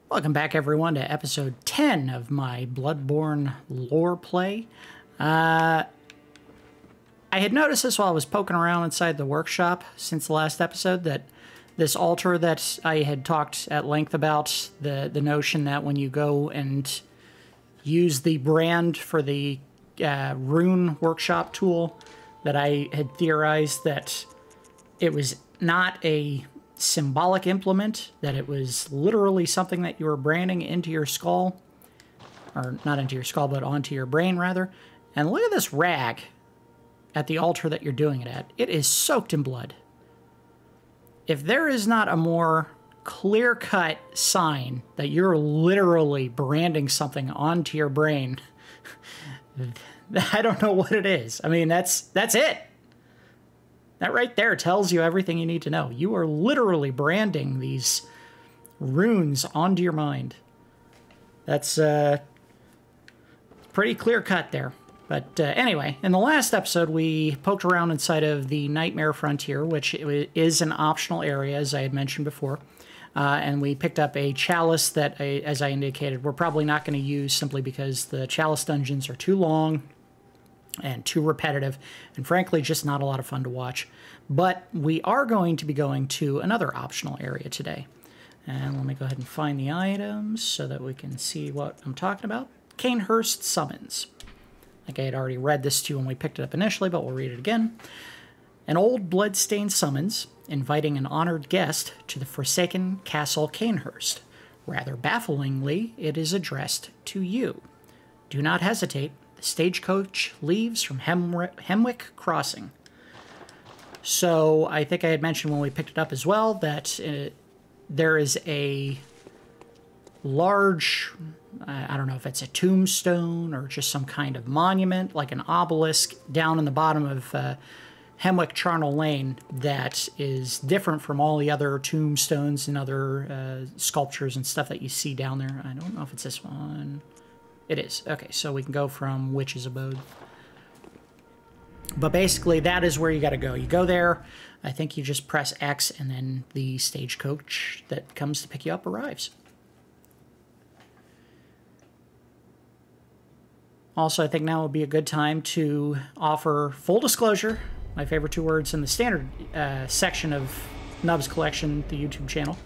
Welcome back, everyone, to episode 10 of my Bloodborne lore play. I had noticed this while I was poking around inside the workshop since the last episode, that this altar that I had talked at length about, the notion that when you go and use the brand for the rune workshop tool, that I had theorized that it was not a symbolic implement, that it was literally something that you were branding into your skull, or not into your skull, but onto your brain, rather. And look at this rag at the altar that you're doing it at. It is soaked in blood. If there is not a more clear-cut sign that you're literally branding something onto your brain, I don't know what it is. I mean, that's it. That right there tells you everything you need to know. You are literally branding these runes onto your mind. That's pretty clear cut there. But anyway, in the last episode, we poked around inside of the Nightmare Frontier, which is an optional area, as I had mentioned before. And we picked up a chalice that, as I indicated, we're probably not going to use simply because the chalice dungeons are too long and too repetitive, and frankly, just not a lot of fun to watch. But we are going to be going to another optional area today. And let me go ahead and find the items so that we can see what I'm talking about. Cainhurst Summons. Like I had already read this to you when we picked it up initially, but we'll read it again. An old blood-stained summons, inviting an honored guest to the forsaken castle Cainhurst. Rather bafflingly, it is addressed to you. Do not hesitate. The stagecoach leaves from Hemwick Crossing. So I think I had mentioned when we picked it up as well that there is a large, I don't know if it's a tombstone or just some kind of monument, like an obelisk, down in the bottom of Hemwick Charnel Lane that is different from all the other tombstones and other sculptures and stuff that you see down there. I don't know if it's this one. It is. Okay, so we can go from Witch's Abode. But basically, that is where you got to go. You go there, I think you just press X, and then the stagecoach that comes to pick you up arrives. Also, I think now would be a good time to offer full disclosure, my favorite two words in the standard section of Nub's Collection, the YouTube channel.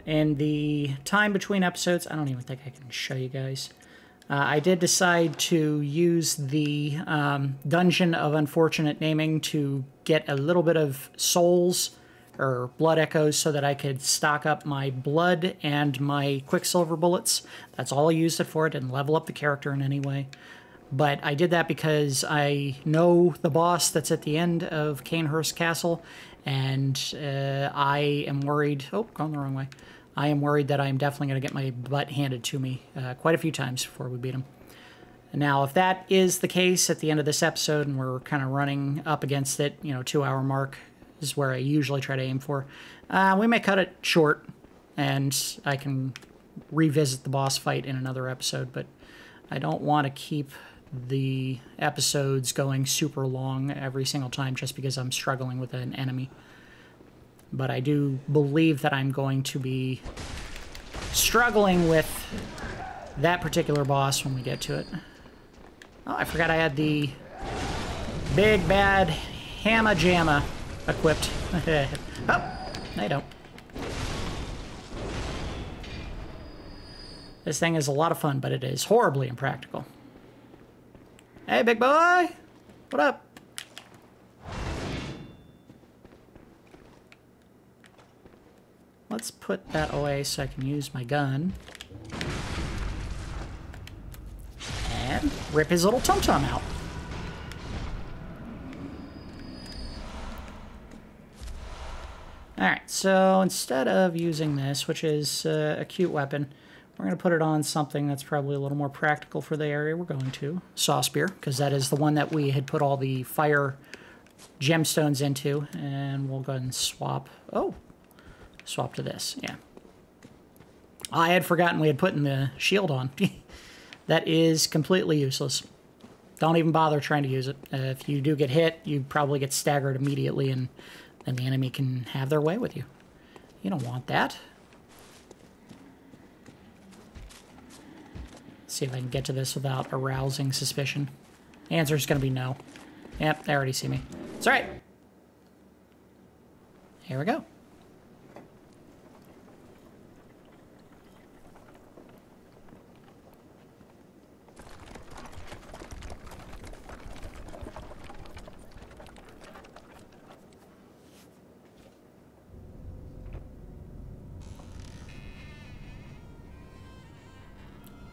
And the time between episodes, I don't even think I can show you guys. I did decide to use the Dungeon of Unfortunate Naming to get a little bit of souls or blood echoes so that I could stock up my blood and my quicksilver bullets. That's all I used it for. It didn't level up the character in any way. But I did that because I know the boss that's at the end of Cainhurst Castle, and I am worried... Oh, going the wrong way. I am worried that I'm definitely going to get my butt handed to me quite a few times before we beat him. Now, if that is the case at the end of this episode, and we're kind of running up against it, 2-hour mark is where I usually try to aim for, we may cut it short, and I can revisit the boss fight in another episode, but I don't want to keep the episodes going super long every single time just because I'm struggling with an enemy. But I do believe that I'm going to be struggling with that particular boss when we get to it. Oh, I forgot I had the big bad Hamma Jamma equipped. Oh, I don't. This thing is a lot of fun, but it is horribly impractical. Hey, big boy! What up? Let's put that away so I can use my gun. And rip his little tum-tum out. Alright, so instead of using this, which is a cute weapon, we're going to put it on something that's probably a little more practical for the area we're going to. Saw Spear, because that is the one that we had put all the fire gemstones into. And we'll go ahead and swap. Oh! Swap to this, yeah. I had forgotten we had put the shield on. That is completely useless. Don't even bother trying to use it. If you do get hit, you probably get staggered immediately, and then the enemy can have their way with you. You don't want that. See if I can get to this without arousing suspicion. The answer is going to be no. Yep, they already see me. It's alright. Here we go.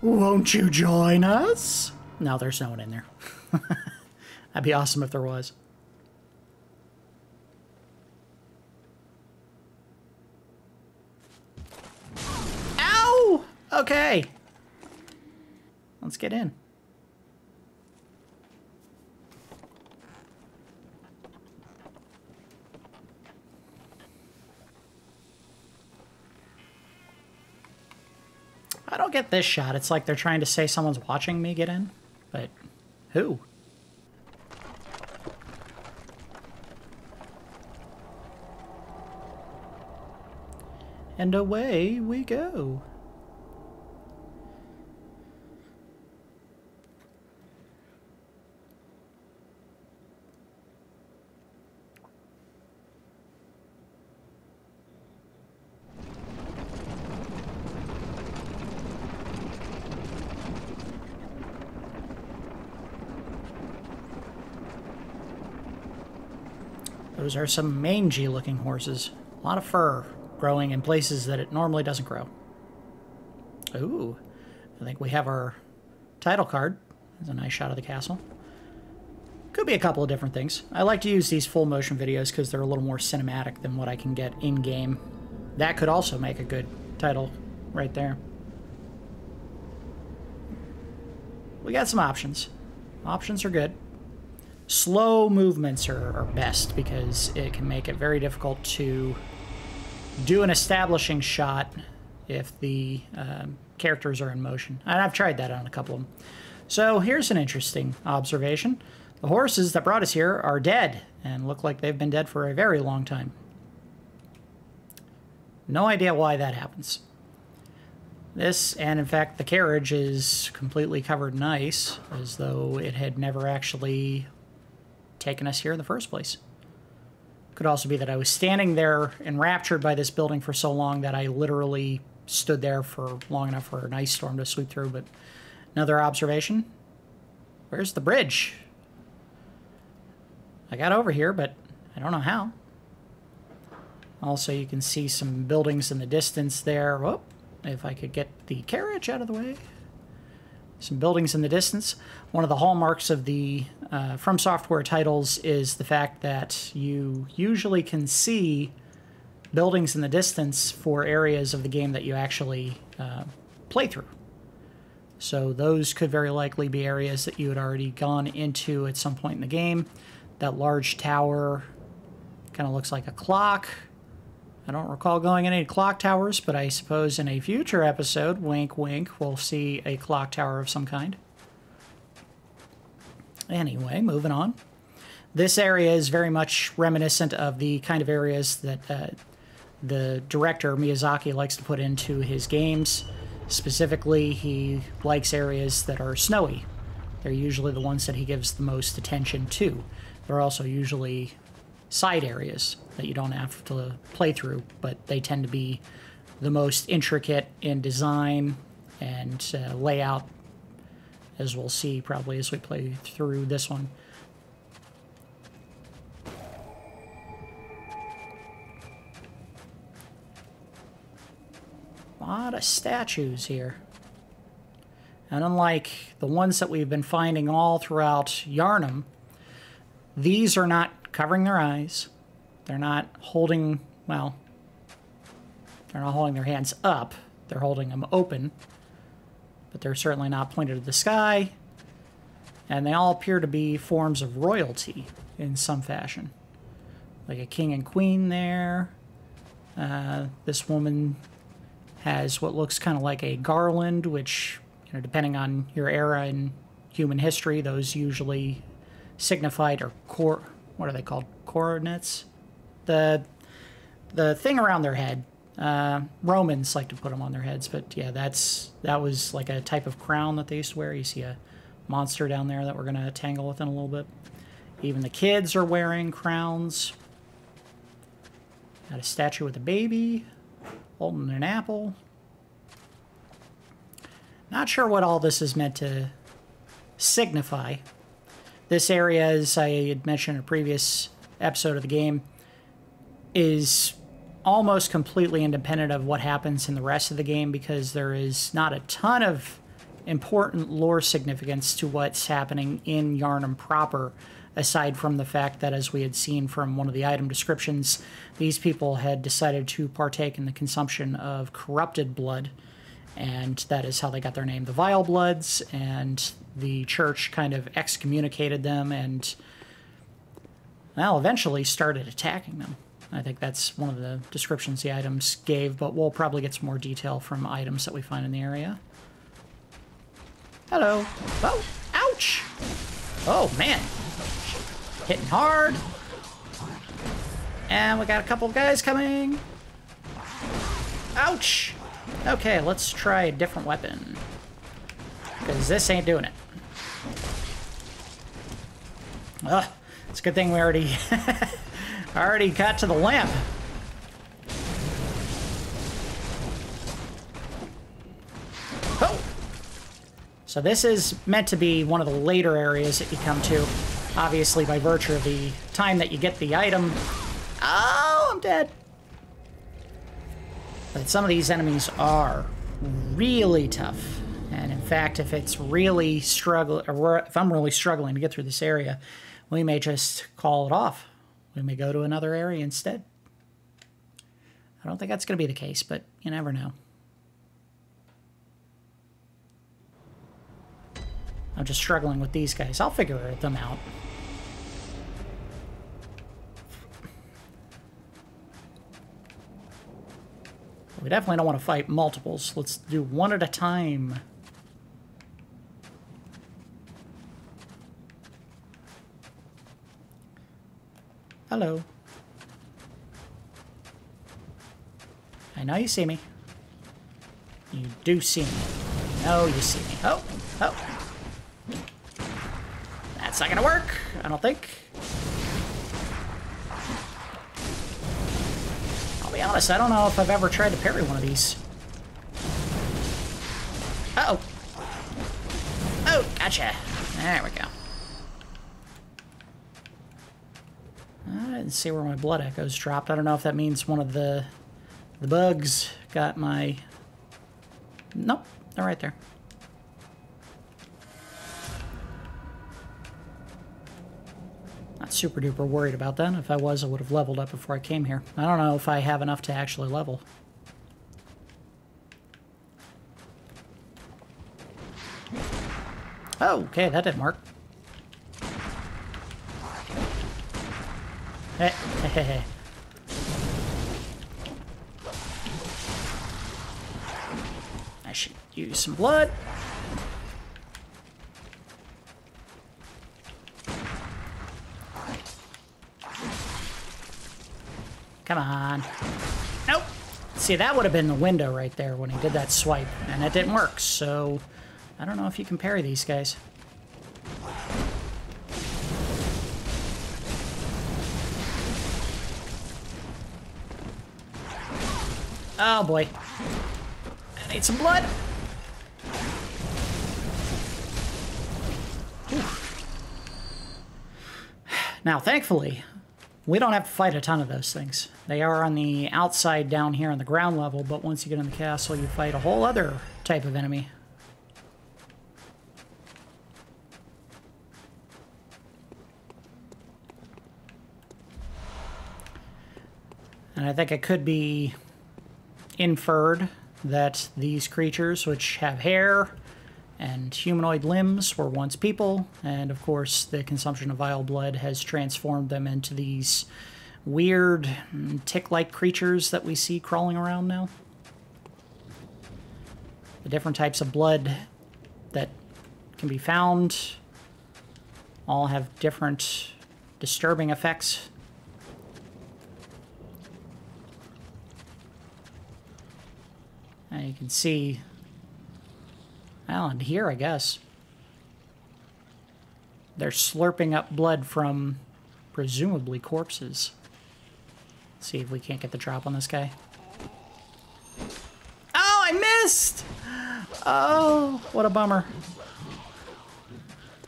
Won't you join us? No, there's no one in there. That'd be awesome if there was. Ow! Okay. Let's get in. I don't get this shot. It's like they're trying to say someone's watching me get in. But who? And away we go. Those are some mangy-looking horses. A lot of fur growing in places that it normally doesn't grow. Ooh, I think we have our title card. There's a nice shot of the castle. Could be a couple of different things. I like to use these full motion videos because they're a little more cinematic than what I can get in-game. That could also make a good title right there. We got some options. Options are good. Slow movements are best because it can make it very difficult to do an establishing shot if the characters are in motion. And I've tried that on a couple of them. So here's an interesting observation. The horses that brought us here are dead and look like they've been dead for a very long time. No idea why that happens. This, and in fact the carriage, is completely covered in ice as though it had never actually taken us here in the first place. Could also be that I was standing there enraptured by this building for so long that I literally stood there for long enough for an ice storm to sweep through. But another observation, where's the bridge? I got over here, but I don't know how. Also, you can see some buildings in the distance there. Whoop, if I could get the carriage out of the way. Some buildings in the distance. One of the hallmarks of the From Software titles is the fact that you usually can see buildings in the distance for areas of the game that you actually play through. So those could very likely be areas that you had already gone into at some point in the game. That large tower kind of looks like a clock. I don't recall going in any clock towers, but I suppose in a future episode, wink wink, we'll see a clock tower of some kind. Anyway, moving on. This area is very much reminiscent of the kind of areas that the director, Miyazaki, likes to put into his games. Specifically, he likes areas that are snowy. They're usually the ones that he gives the most attention to. They're also usually side areas that you don't have to play through, but they tend to be the most intricate in design and layout, as we'll see probably as we play through this one. A lot of statues here. And unlike the ones that we've been finding all throughout Yharnam, these are not covering their eyes. They're not holding, well, they're not holding their hands up. They're holding them open. But they're certainly not pointed at the sky. And they all appear to be forms of royalty in some fashion. Like a king and queen there. This woman has what looks kind of like a garland, which, you know, depending on your era in human history, those usually signified, or what are they called? Coronets? The thing around their head Romans like to put them on their heads, but yeah, that was like a type of crown that they used to wear. You see a monster down there that we're going to tangle with in a little bit. Even the kids are wearing crowns. Got a statue with a baby holding an apple. Not sure what all this is meant to signify. This area, as I had mentioned in a previous episode of the game, is almost completely independent of what happens in the rest of the game because there is not a ton of important lore significance to what's happening in Yharnam proper, aside from the fact that, as we had seen from one of the item descriptions, these people had decided to partake in the consumption of corrupted blood, and that is how they got their name, the Vilebloods, and the church kind of excommunicated them and, well, eventually started attacking them. I think that's one of the descriptions the items gave, but we'll probably get some more detail from items that we find in the area. Hello. Oh, ouch! Oh, man. Hitting hard. And we got a couple of guys coming. Ouch! Okay, let's try a different weapon. Because this ain't doing it. Ugh, it's a good thing we already got to the lamp. Oh! So this is meant to be one of the later areas that you come to, obviously by virtue of the time that you get the item. Oh, I'm dead. But some of these enemies are really tough. And in fact, if it's really if I'm really struggling to get through this area, we may just call it off. We may go to another area instead. I don't think that's going to be the case, but you never know. I'm just struggling with these guys. I'll figure them out. We definitely don't want to fight multiples. Let's do one at a time. Hello. I know you see me. You do see me. No, you see me. Oh, oh. That's not gonna work, I don't think. I'll be honest, I don't know if I've ever tried to parry one of these. Uh-oh. Oh, gotcha. There we go. I didn't see where my blood echoes dropped. I don't know if that means one of the bugs got my... Nope, they're right there. Not super duper worried about that. If I was, I would have leveled up before I came here. I don't know if I have enough to actually level. Oh, okay, that didn't work. Hey. I should use some blood. Come on. Nope. See, that would have been the window right there when he did that swipe, and it didn't work, so I don't know if you can parry these guys. Oh boy. I need some blood. Whew. Now, thankfully, we don't have to fight a ton of those things. They are on the outside down here on the ground level, but once you get in the castle, you fight a whole other type of enemy. And I think it could be inferred that these creatures, which have hair and humanoid limbs, were once people, and of course the consumption of vile blood has transformed them into these weird tick-like creatures that we see crawling around now. The different types of blood that can be found all have different disturbing effects. And you can see, well, and here, I guess, they're slurping up blood from presumably corpses. Let's see if we can't get the drop on this guy. Oh, I missed! Oh, what a bummer.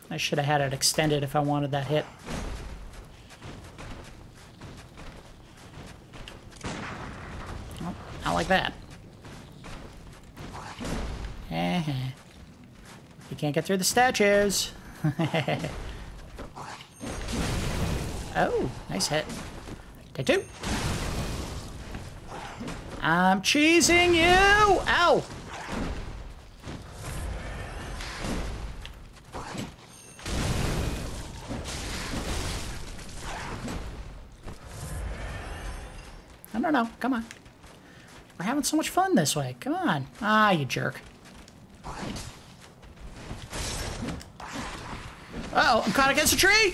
I should have had it extended if I wanted that hit. Oh, not like that. You can't get through the statues. Oh, nice hit. Take two. I'm cheesing you! Ow! No, come on. We're having so much fun this way. Come on. Ah, you jerk. Uh-oh, I'm caught against a tree!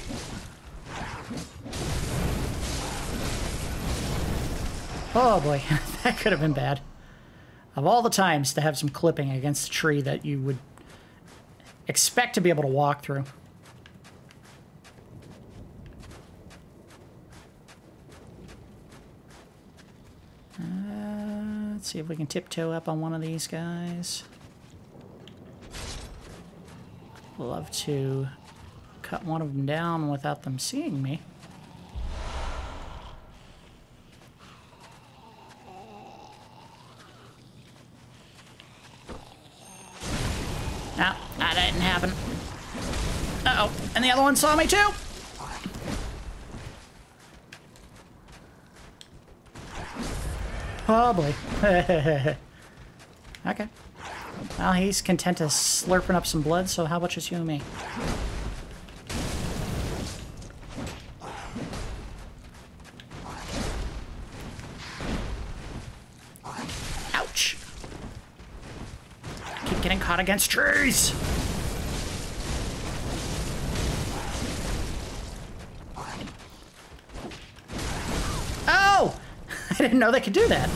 Oh boy, that could have been bad. Of all the times to have some clipping against a tree that you would expect to be able to walk through. Let's see if we can tiptoe up on one of these guys. Love to cut one of them down without them seeing me. No, that didn't happen. Uh-oh, and the other one saw me too! Oh boy. Okay. Well, he's content to slurping up some blood, so how about just you and me? Ouch! I keep getting caught against trees! Oh! I didn't know they could do that.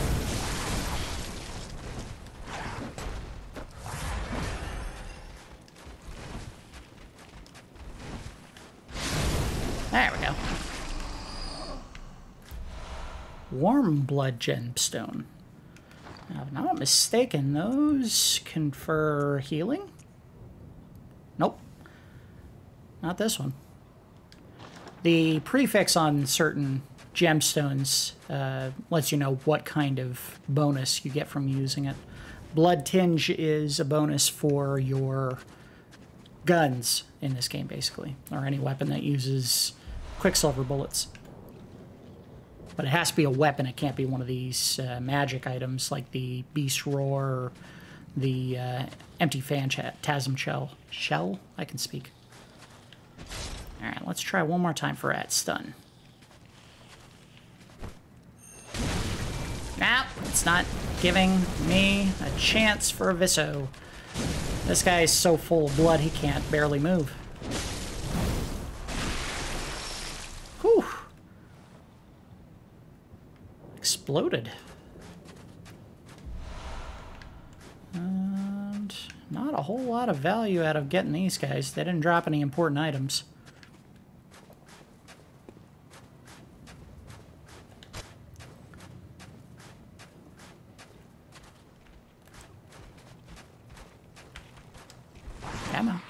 There we go. Warm blood gemstone. Now, if I'm not mistaken, those confer healing? Nope. Not this one. The prefix on certain gemstones lets you know what kind of bonus you get from using it. Blood Tinge is a bonus for your guns in this game, basically, or any weapon that uses quicksilver bullets. But it has to be a weapon. It can't be one of these magic items like the Beast Roar or the empty phantasm shell. I can speak. All right, let's try one more time for at stun. Nah, it's not giving me a chance for a Visso. This guy is so full of blood he can't barely move. Whew. Exploded. And not a whole lot of value out of getting these guys. They didn't drop any important items. Ammo.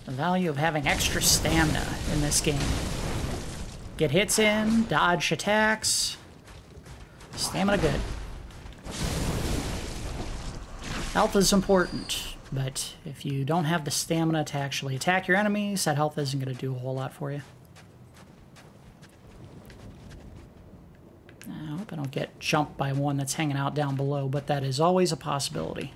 The value of having extra stamina in this game. Get hits in, dodge attacks. Stamina good. Health is important, but if you don't have the stamina to actually attack your enemies, that health isn't going to do a whole lot for you. I hope I don't get jumped by one that's hanging out down below, but that is always a possibility.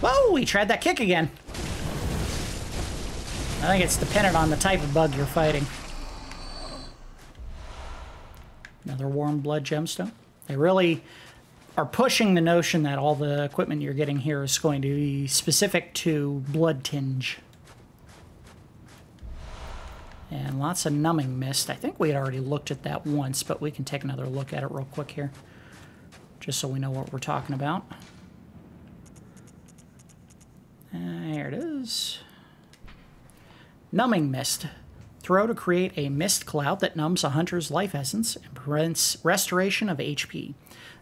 Whoa, he tried that kick again. I think it's dependent on the type of bug you're fighting. Another warm blood gemstone. They really are pushing the notion that all the equipment you're getting here is going to be specific to blood tinge. And lots of numbing mist. I think we had already looked at that once, but we can take another look at it real quick here, just so we know what we're talking about. There it is. Numbing Mist. Throw to create a mist cloud that numbs a hunter's life essence and prevents restoration of HP.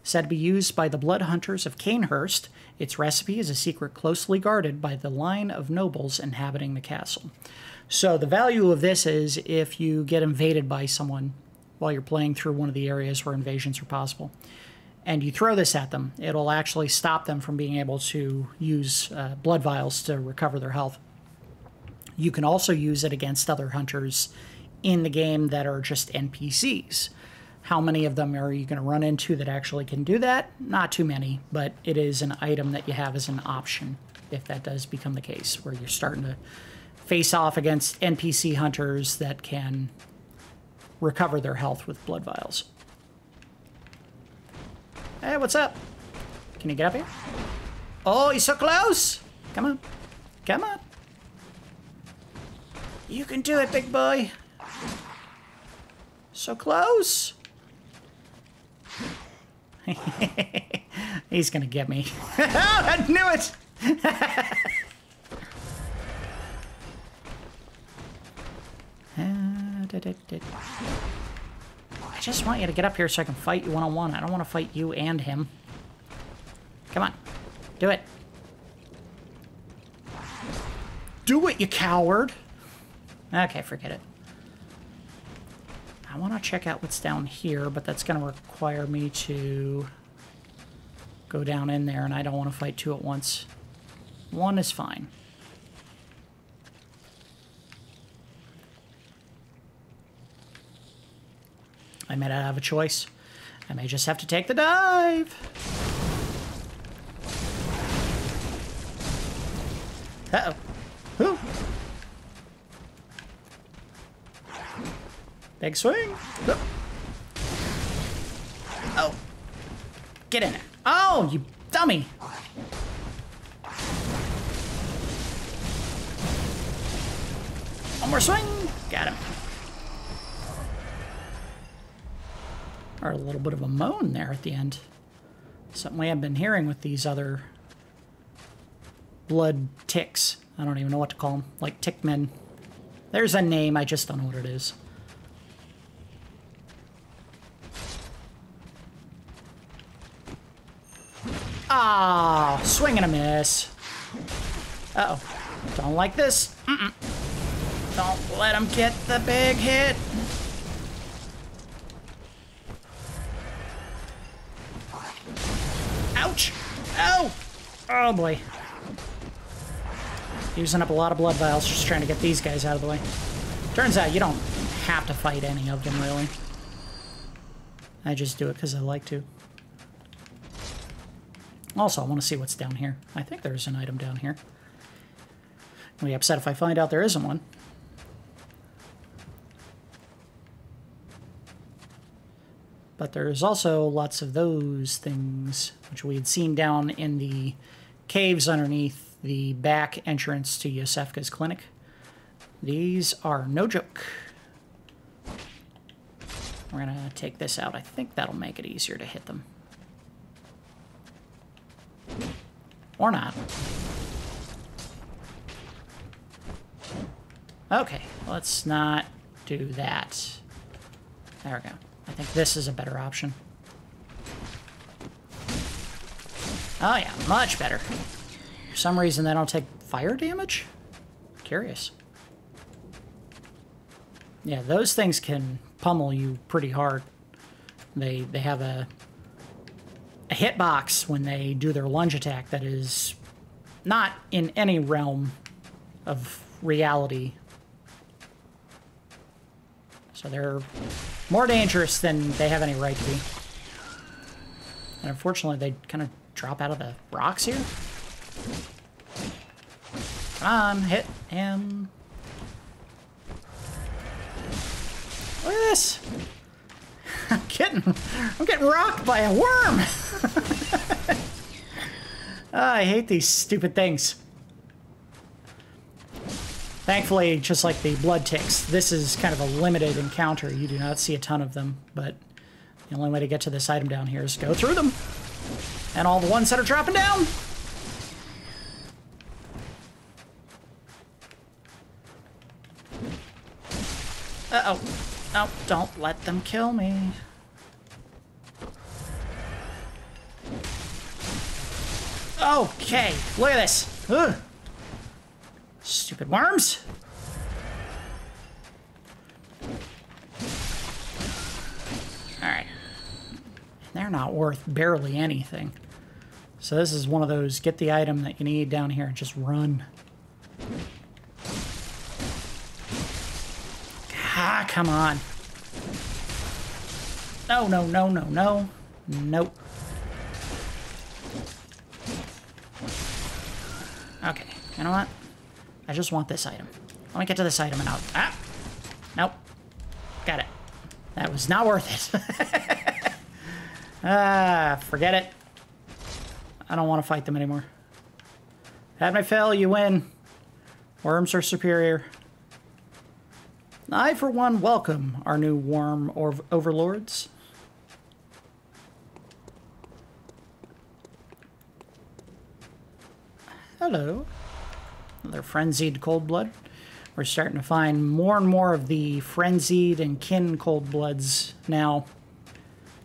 Said to be used by the blood hunters of Cainhurst, its recipe is a secret closely guarded by the line of nobles inhabiting the castle. So the value of this is if you get invaded by someone while you're playing through one of the areas where invasions are possible, and you throw this at them, it'll actually stop them from being able to use blood vials to recover their health. You can also use it against other hunters in the game that are just NPCs. How many of them are you going to run into that actually can do that? Not too many, but it is an item that you have as an option if that does become the case, where you're starting to face off against NPC hunters that can recover their health with blood vials. Hey, what's up? Can you get up here? Oh, he's so close! Come on. Come on. You can do it, big boy. So close. He's gonna get me. I knew it! I just want you to get up here so I can fight you one-on-one. I don't want to fight you and him. Come on. Do it. Do it, you coward! Okay, forget it. I want to check out what's down here, but that's going to require me to go down in there, and I don't want to fight two at once. One is fine. I may not have a choice. I may just have to take the dive. Uh-oh. Whew. Big swing. Oh. Get in there. Oh, you dummy. One more swing. Got him. Or a little bit of a moan there at the end. Something we haven't been hearing with these other blood ticks. I don't even know what to call them. Like tickmen. There's a name, I just don't know what it is. Ah, swing and a miss. Uh-oh. Don't like this. Don't let him get the big hit. Ouch! Ow! Oh boy. Using up a lot of blood vials just trying to get these guys out of the way. Turns out you don't have to fight any of them, really. I just do it because I like to. Also, I want to see what's down here. I think there's an item down here. I'll be upset if I find out there isn't one. But there's also lots of those things, which we had seen down in the caves underneath the back entrance to Yosefka's clinic. These are no joke. We're going to take this out. I think that'll make it easier to hit them. Or not. Okay, let's not do that. There we go. I think this is a better option. Oh yeah, much better. For some reason they don't take fire damage? Curious. Yeah, those things can pummel you pretty hard. They have a hitbox when they do their lunge attack that is not in any realm of reality. So they're more dangerous than they have any right to be. And unfortunately, they kind of drop out of the rocks here. Come on, hit him. this! I'm getting rocked by a worm! I hate these stupid things. Thankfully, just like the blood ticks, this is kind of a limited encounter. You do not see a ton of them, but the only way to get to this item down here is to go through them. And all the ones that are dropping down. Uh-oh. No, don't let them kill me. Okay, look at this. Ugh. Stupid worms. Alright. They're not worth barely anything. So this is one of those, get the item that you need down here and just run. Ah, come on. No, no, no, no, no. Nope. Okay, you know what? I just want this item. Let me get to this item and I'll... Ah! Nope. Got it. That was not worth it. Ah, forget it. I don't want to fight them anymore. Had my fill, you win. Worms are superior. I, for one, welcome our new worm overlords. Hello. Another frenzied cold blood. We're starting to find more and more of the frenzied and kin cold bloods now,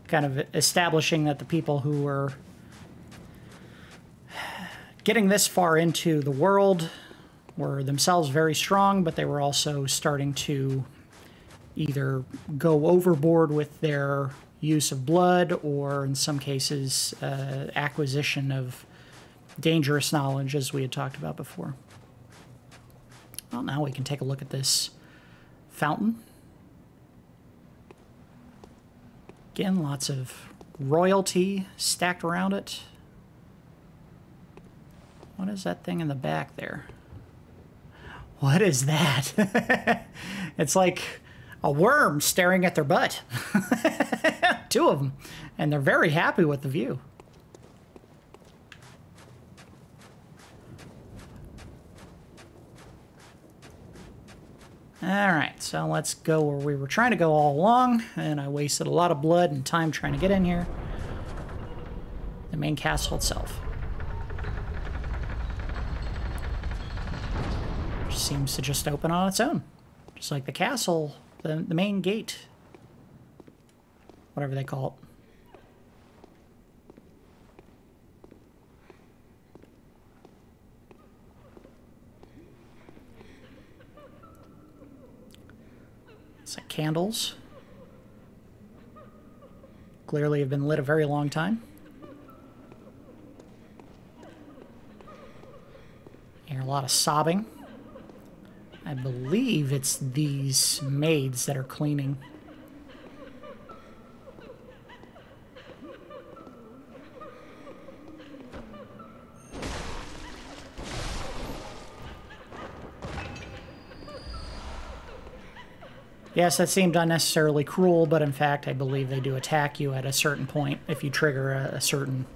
kind of establishing that the people who are getting this far into the world were themselves very strong, but they were also starting to either go overboard with their use of blood or, in some cases, acquisition of dangerous knowledge, as we had talked about before. Well, now we can take a look at this fountain. Again, lots of royalty stacked around it. What is that thing in the back there? What is that? It's like a worm staring at their butt. Two of them. And they're very happy with the view. Alright, so let's go where we were trying to go all along, and I wasted a lot of blood and time trying to get in here. The main castle itself. Which seems to just open on its own. Just like the castle, the main gate. Whatever they call it. It's like candles. Clearly have been lit a very long time. Hear a lot of sobbing. I believe it's these maids that are cleaning. Yes, that seemed unnecessarily cruel, but in fact, I believe they do attack you at a certain point. If you trigger a certain,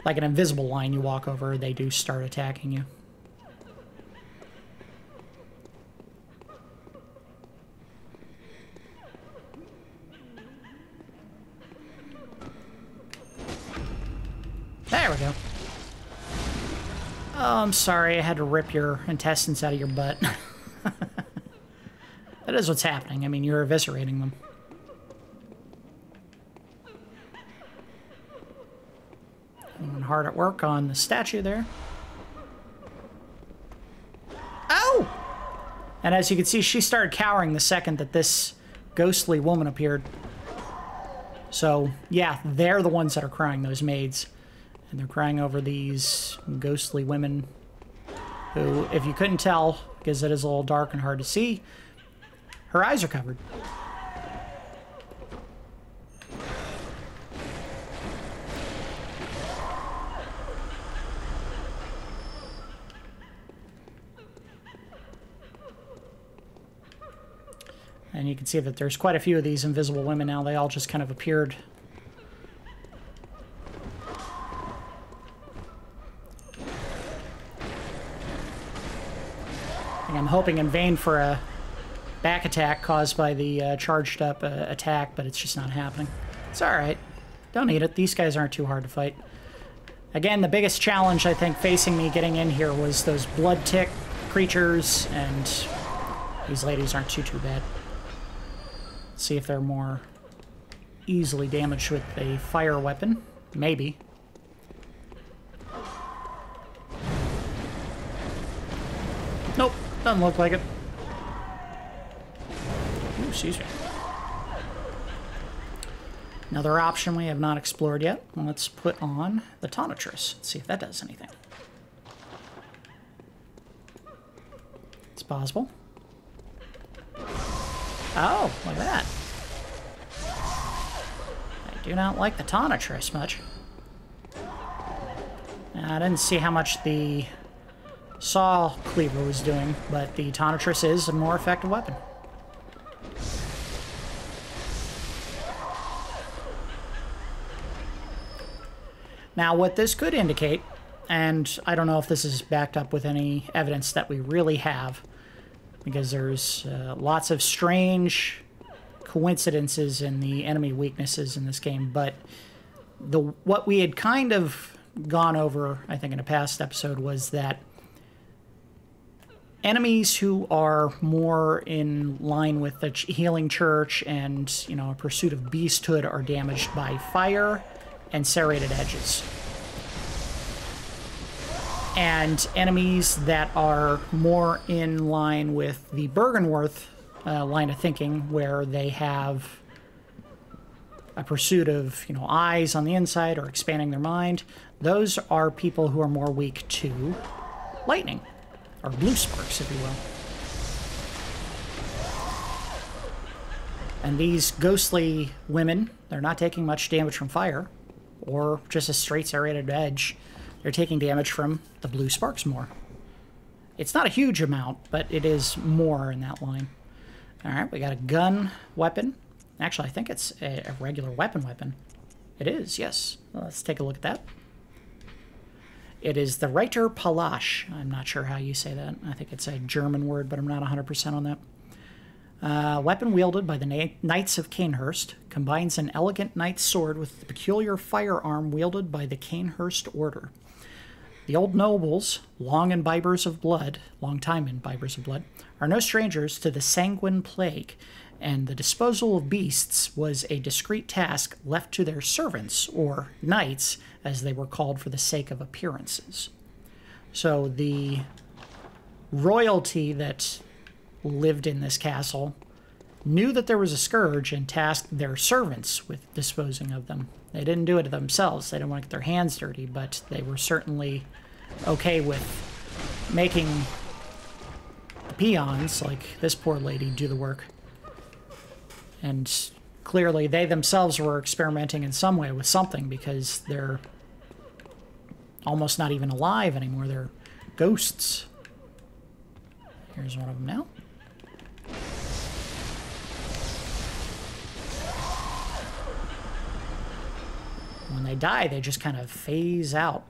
like an invisible line you walk over, they do start attacking you. There we go. Oh, I'm sorry, I had to rip your intestines out of your butt. That is what's happening. I mean, you're eviscerating them. Going hard at work on the statue there. Oh! And as you can see, she started cowering the second that this ghostly woman appeared. So, yeah, they're the ones that are crying, those maids. And they're crying over these ghostly women who, if you couldn't tell, because it is a little dark and hard to see, her eyes are covered. And you can see that there's quite a few of these invisible women now. They all just kind of appeared. I'm hoping in vain for a back attack caused by the charged up attack, but it's just not happening. It's alright. Don't need it. These guys aren't too hard to fight. Again, the biggest challenge, I think, facing me getting in here was those blood tick creatures, and these ladies aren't too bad. Let's see if they're more easily damaged with a fire weapon. Maybe. Nope, doesn't look like it. Ooh, excuse me. Another option we have not explored yet. Let's put on the Tonitrus. Let's see if that does anything. It's possible. Oh, look at that. I do not like the Tonitrus much. Now, I didn't see how much the Saw Cleaver was doing, but the Tonitrus is a more effective weapon. Now, what this could indicate, and I don't know if this is backed up with any evidence that we really have, because there's lots of strange coincidences in the enemy weaknesses in this game, but what we had kind of gone over, I think, in a past episode was that enemies who are more in line with the healing church and, you know, a pursuit of beasthood are damaged by fire and serrated edges. And enemies that are more in line with the Bergenworth line of thinking, where they have a pursuit of, you know, eyes on the inside or expanding their mind, those are people who are more weak to lightning, or blue sparks, if you will. And these ghostly women, they're not taking much damage from fire, or just a straight serrated edge. They're taking damage from the blue sparks more. It's not a huge amount, but it is more in that line. Alright, we got a gun weapon. Actually, I think it's a regular weapon. It is, yes. Well, let's take a look at that. It is the Reiter Palasch. I'm not sure how you say that. I think it's a German word, but I'm not 100% on that. Weapon wielded by the Knights of Cainhurst, combines an elegant knight's sword with the peculiar firearm wielded by the Cainhurst Order. The old nobles, long time imbibers of blood, are no strangers to the sanguine plague, and the disposal of beasts was a discreet task left to their servants, or knights, as they were called for the sake of appearances. So the royalty that lived in this castle knew that there was a scourge and tasked their servants with disposing of them. They didn't do it themselves. They didn't want to get their hands dirty, but they were certainly okay with making the peons, like this poor lady, do the work. And clearly they themselves were experimenting in some way with something, because they're almost not even alive anymore. They're ghosts. Here's one of them now. When they die, they just kind of phase out.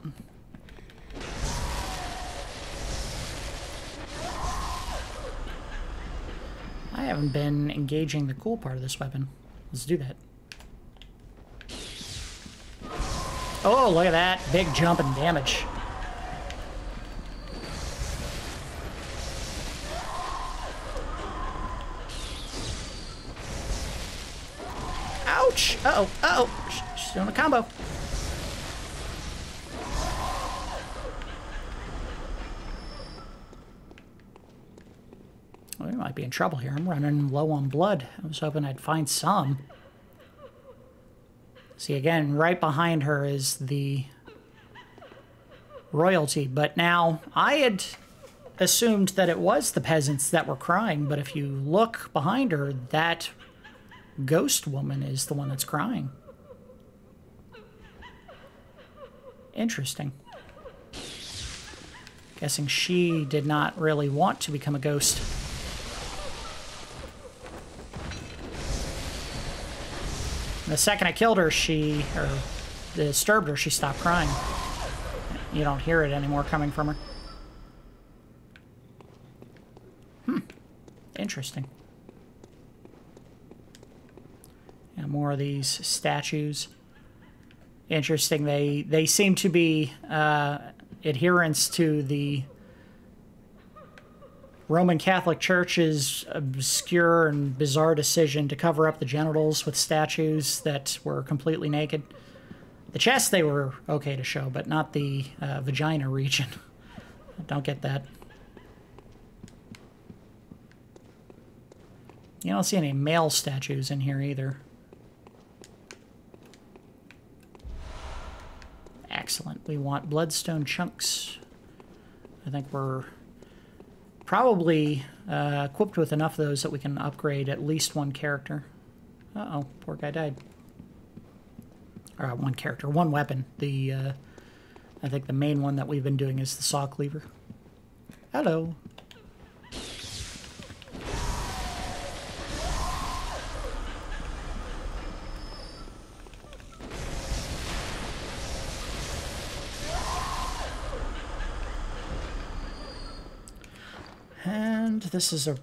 I haven't been engaging the cool part of this weapon. Let's do that. Oh, look at that. Big jump in damage. Ouch! Uh-oh, uh-oh. She's doing a combo. Well, we might be in trouble here. I'm running low on blood. I was hoping I'd find some. See, again, right behind her is the royalty. But now, I had assumed that it was the peasants that were crying, but if you look behind her, that ghost woman is the one that's crying. Interesting. Guessing she did not really want to become a ghost. The second I killed her, or disturbed her, she stopped crying. You don't hear it anymore coming from her. Interesting. Yeah, more of these statues. Interesting. They seem to be adherents to the Roman Catholic Church's obscure and bizarre decision to cover up the genitals with statues that were completely naked. The chest they were okay to show, but not the vagina region. I don't get that. You don't see any male statues in here either. Excellent. We want Bloodstone Chunks. I think we're probably equipped with enough of those that we can upgrade at least one character. Uh-oh, poor guy died. Or one character, one weapon. I think the main one that we've been doing is the Saw Cleaver. Hello. And this is a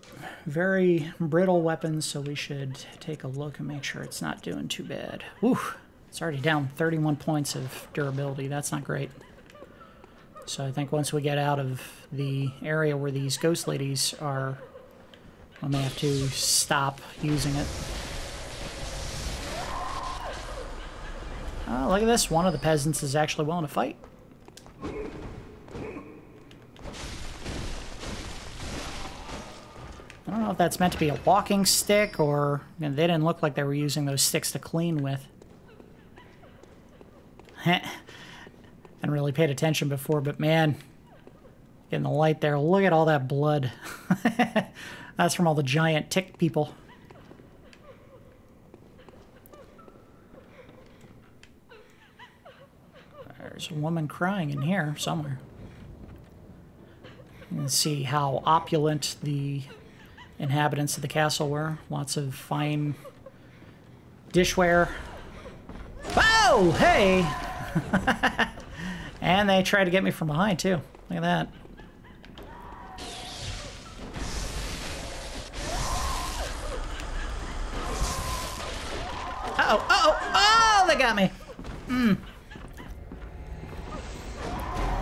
very brittle weapon, so we should take a look and make sure it's not doing too bad. Whew, it's already down 31 points of durability. That's not great. So I think once we get out of the area where these ghost ladies are, I may have to stop using it. Oh, look at this. One of the peasants is actually willing to fight. I don't know if that's meant to be a walking stick or... You know, they didn't look like they were using those sticks to clean with. Hadn't really paid attention before, but man, getting the light there. Look at all that blood. That's from all the giant tick people. There's a woman crying in here somewhere. You can see how opulent the inhabitants of the castle were. Lots of fine dishware. Oh, hey! And they tried to get me from behind, too. Look at that. Uh-oh, uh-oh, oh, they got me!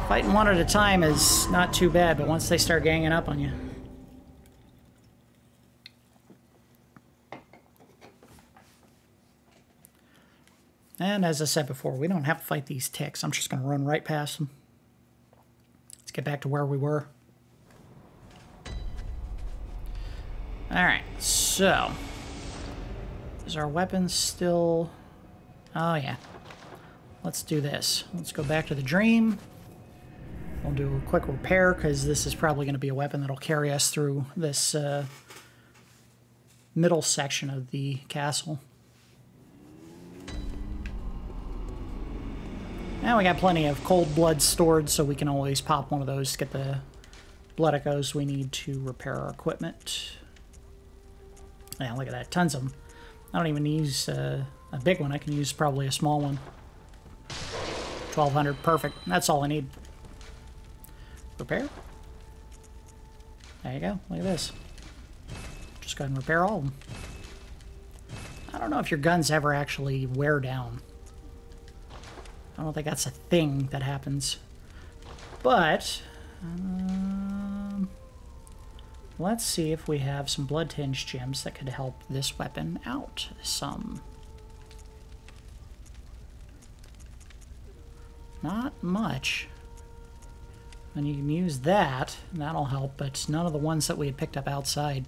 Fighting one at a time is not too bad, but once they start ganging up on you... And as I said before, we don't have to fight these ticks. I'm just going to run right past them. Let's get back to where we were. Alright, so... Is our weapon still... Oh, yeah. Let's do this. Let's go back to the dream. We'll do a quick repair, because this is probably going to be a weapon that'll carry us through this middle section of the castle. Now we got plenty of cold blood stored, so we can always pop one of those to get the blood echoes we need to repair our equipment. Yeah, look at that. Tons of them. I don't even use a big one. I can use probably a small one. 1200. Perfect. That's all I need. Repair. There you go. Look at this. Just go ahead and repair all of them. I don't know if your guns ever actually wear down. I don't think that's a thing that happens. But, let's see if we have some blood tinge gems that could help this weapon out some. Not much. And you can use that, and that'll help, but none of the ones that we had picked up outside.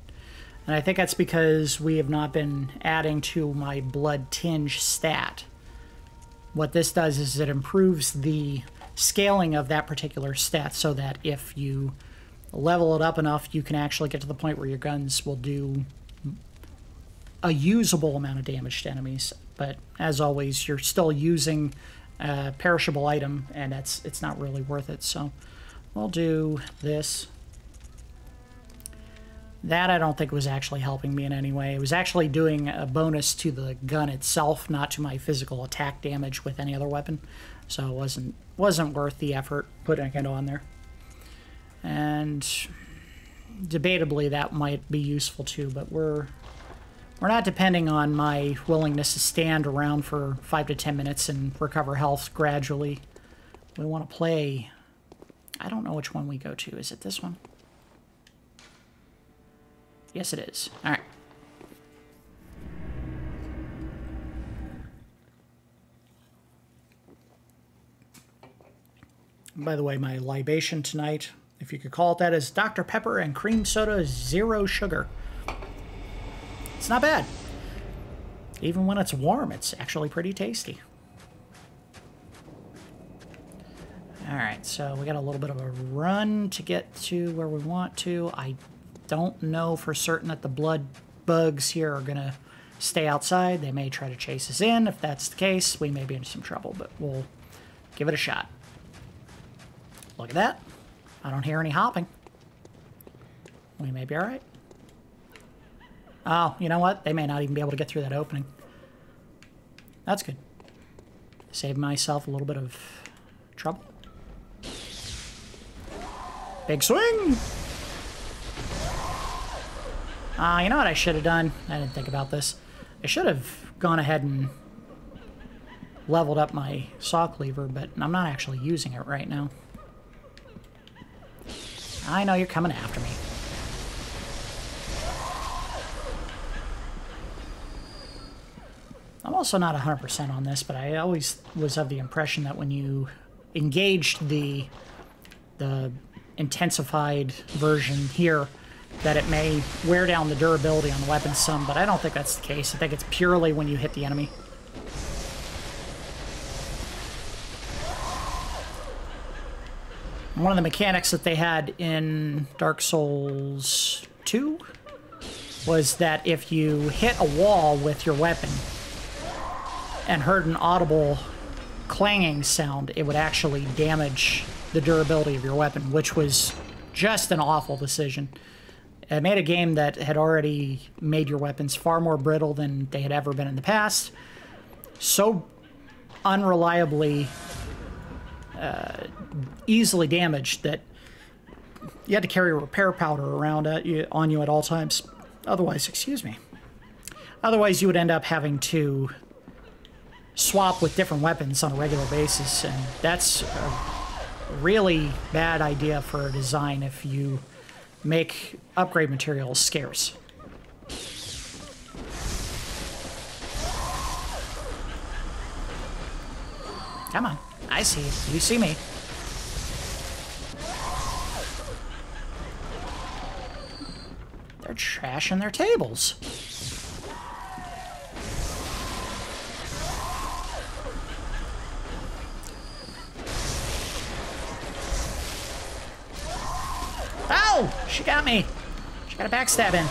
And I think that's because we have not been adding to my blood tinge stat. What this does is it improves the scaling of that particular stat so that if you level it up enough, you can actually get to the point where your guns will do a usable amount of damage to enemies. But as always, you're still using a perishable item, and it's not really worth it. So we'll do this. That I don't think was actually helping me in any way. It was actually doing a bonus to the gun itself, not to my physical attack damage with any other weapon. So it wasn't worth the effort putting it on there. And debatably that might be useful too, but we're not depending on my willingness to stand around for 5 to 10 minutes and recover health gradually. We want to play... I don't know which one we go to. Is it this one? Yes, it is. All right. By the way, my libation tonight, if you could call it that, is Dr. Pepper and cream soda, 0 sugar. It's not bad. Even when it's warm, it's actually pretty tasty. Alright, so we got a little bit of a run to get to where we want to. I don't know for certain that the blood bugs here are going to stay outside. They may try to chase us in. If that's the case, we may be in some trouble, but we'll give it a shot. Look at that. I don't hear any hopping. We may be alright. Oh, you know what? They may not even be able to get through that opening. That's good. Saved myself a little bit of trouble. Big swing! You know what I should have done? I didn't think about this. I should have gone ahead and leveled up my saw cleaver, but I'm not actually using it right now. I know you're coming after me. I'm also not 100% on this, but I always was of the impression that when you engaged the intensified version here, that it may wear down the durability on the weapon some, but I don't think that's the case. I think it's purely when you hit the enemy. One of the mechanics that they had in Dark Souls 2 was that if you hit a wall with your weapon and heard an audible clanging sound, it would actually damage the durability of your weapon, which was just an awful decision. It made a game that had already made your weapons far more brittle than they had ever been in the past. So unreliably easily damaged that you had to carry a repair powder around on you at all times. Otherwise, excuse me. Otherwise, you would end up having to swap with different weapons on a regular basis, and that's a really bad idea for a design if you make upgrade materials scarce. Come on, I see you. You see me. They're trashing their tables. Ow! She got me. She got a backstab in.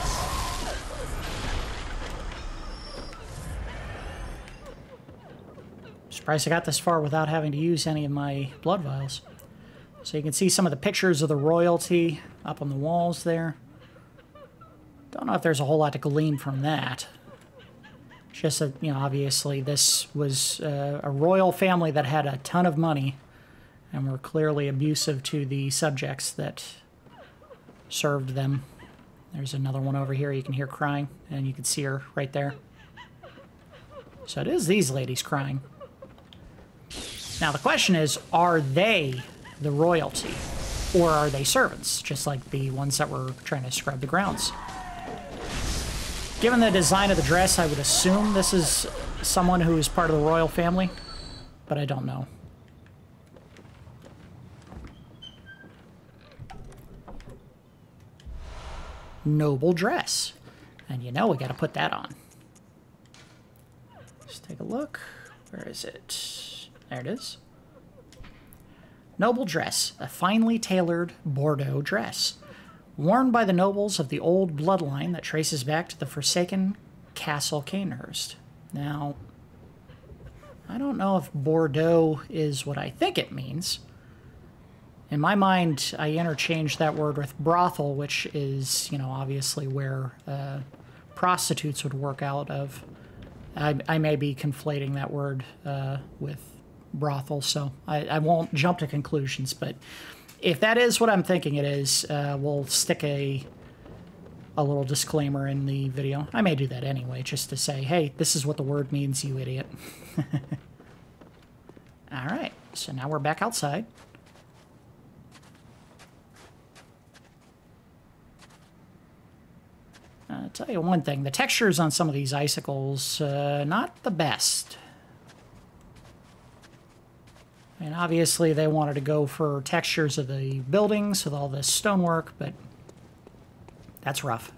Surprised I got this far without having to use any of my blood vials. So you can see some of the pictures of the royalty up on the walls there. Don't know if there's a whole lot to glean from that. Just that, you know, obviously this was a royal family that had a ton of money and were clearly abusive to the subjects that served them. There's another one over here you can hear crying, and you can see her right there. So it is these ladies crying. Now the question is, are they the royalty, or are they servants, just like the ones that were trying to scrub the grounds? Given the design of the dress, I would assume this is someone who is part of the royal family, but I don't know. Noble dress. And you know we gotta put that on. Let's take a look. Where is it? There it is. Noble dress. A finely tailored Bordeaux dress. Worn by the nobles of the old bloodline that traces back to the forsaken Castle Cainhurst. Now, I don't know if Bordeaux is what I think it means, In my mind, I interchanged that word with brothel, which is, you know, obviously where prostitutes would work out of. I may be conflating that word with brothel, so I won't jump to conclusions, but if that is what I'm thinking it is, we'll stick a little disclaimer in the video. I may do that anyway, just to say, hey, this is what the word means, you idiot. Alright, so now we're back outside. I'll tell you one thing, the textures on some of these icicles, not the best. And obviously they wanted to go for textures of the buildings with all this stonework, but that's rough.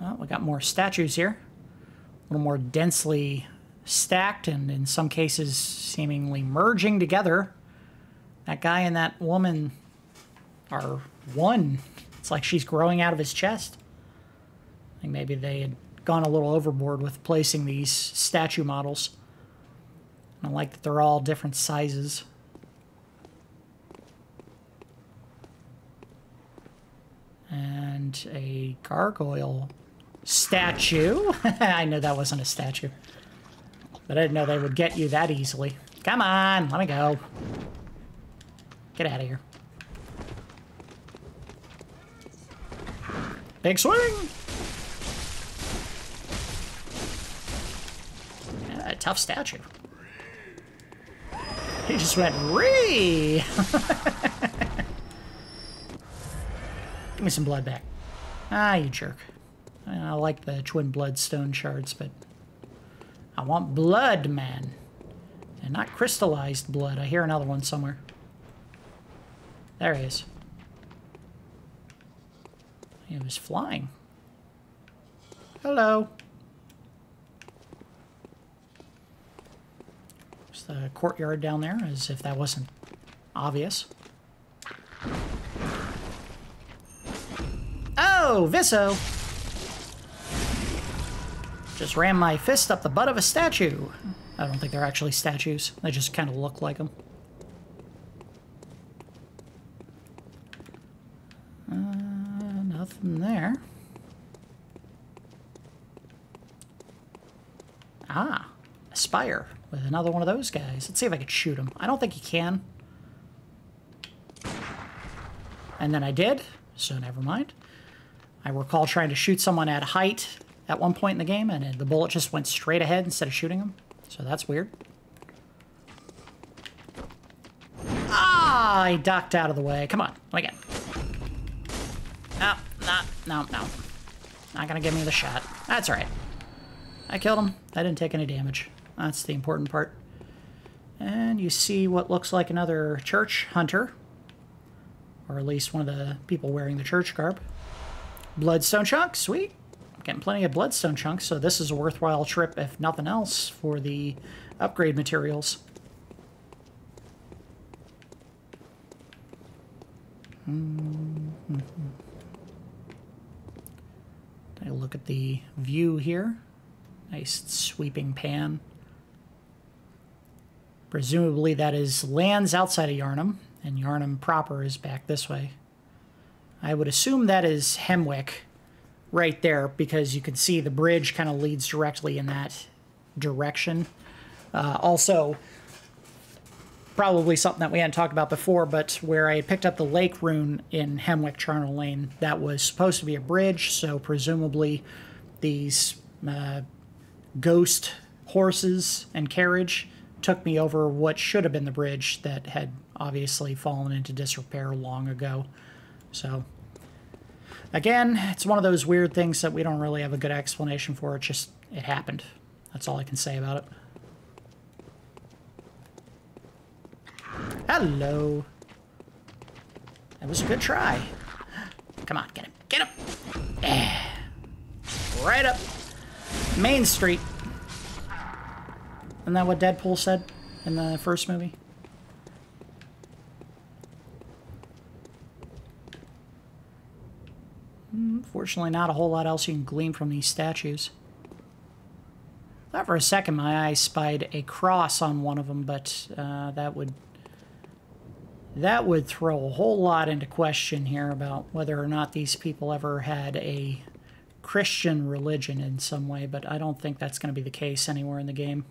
Well, we got more statues here. A little more densely stacked and in some cases seemingly merging together. That guy and that woman are one. It's like she's growing out of his chest. I think maybe they had gone a little overboard with placing these statue models. I like that they're all different sizes. And a gargoyle statue. I knew that wasn't a statue. But I didn't know they would get you that easily. Come on, let me go. Get out of here. Big swing! Yeah, a tough statue. He just went, ree! Give me some blood back. Ah, you jerk. I like the twin bloodstone shards, but I want blood, man. And not crystallized blood. I hear another one somewhere. There he is. He was flying. Hello. There's the courtyard down there, as if that wasn't obvious. Oh, Visso! Just ran my fist up the butt of a statue. I don't think they're actually statues. They just kind of look like them. Nothing there. Ah, a spire with another one of those guys. Let's see if I can shoot him. I don't think you can. And then I did, so never mind. I recall trying to shoot someone at height at one point in the game, and the bullet just went straight ahead instead of shooting him. So that's weird. Ah, I ducked out of the way. Come on, let me get. No. Not gonna give me the shot. That's all right. I killed him. I didn't take any damage. That's the important part. And you see what looks like another church hunter. Or at least one of the people wearing the church garb. Bloodstone Chunks, sweet. Getting plenty of Bloodstone Chunks, so this is a worthwhile trip, if nothing else, for the upgrade materials. Take a look at the view here. Nice sweeping pan. Presumably that is lands outside of Yharnam, and Yharnam proper is back this way. I would assume that is Hemwick right there, because you can see the bridge kind of leads directly in that direction. Also, probably something that we hadn't talked about before, but where I had picked up the lake rune in Hemwick Charnel Lane, that was supposed to be a bridge, so presumably these ghost horses and carriage took me over what should have been the bridge that had obviously fallen into disrepair long ago. So, again, it's one of those weird things that we don't really have a good explanation for. It happened. That's all I can say about it. Hello. That was a good try. Come on, get him. Get him. Yeah. Right up Main Street. Isn't that what Deadpool said in the first movie? Fortunately, not a whole lot else you can glean from these statues. Thought for a second my eye spied a cross on one of them, but that would That would throw a whole lot into question here about whether or not these people ever had a Christian religion in some way, but I don't think that's going to be the case anywhere in the game.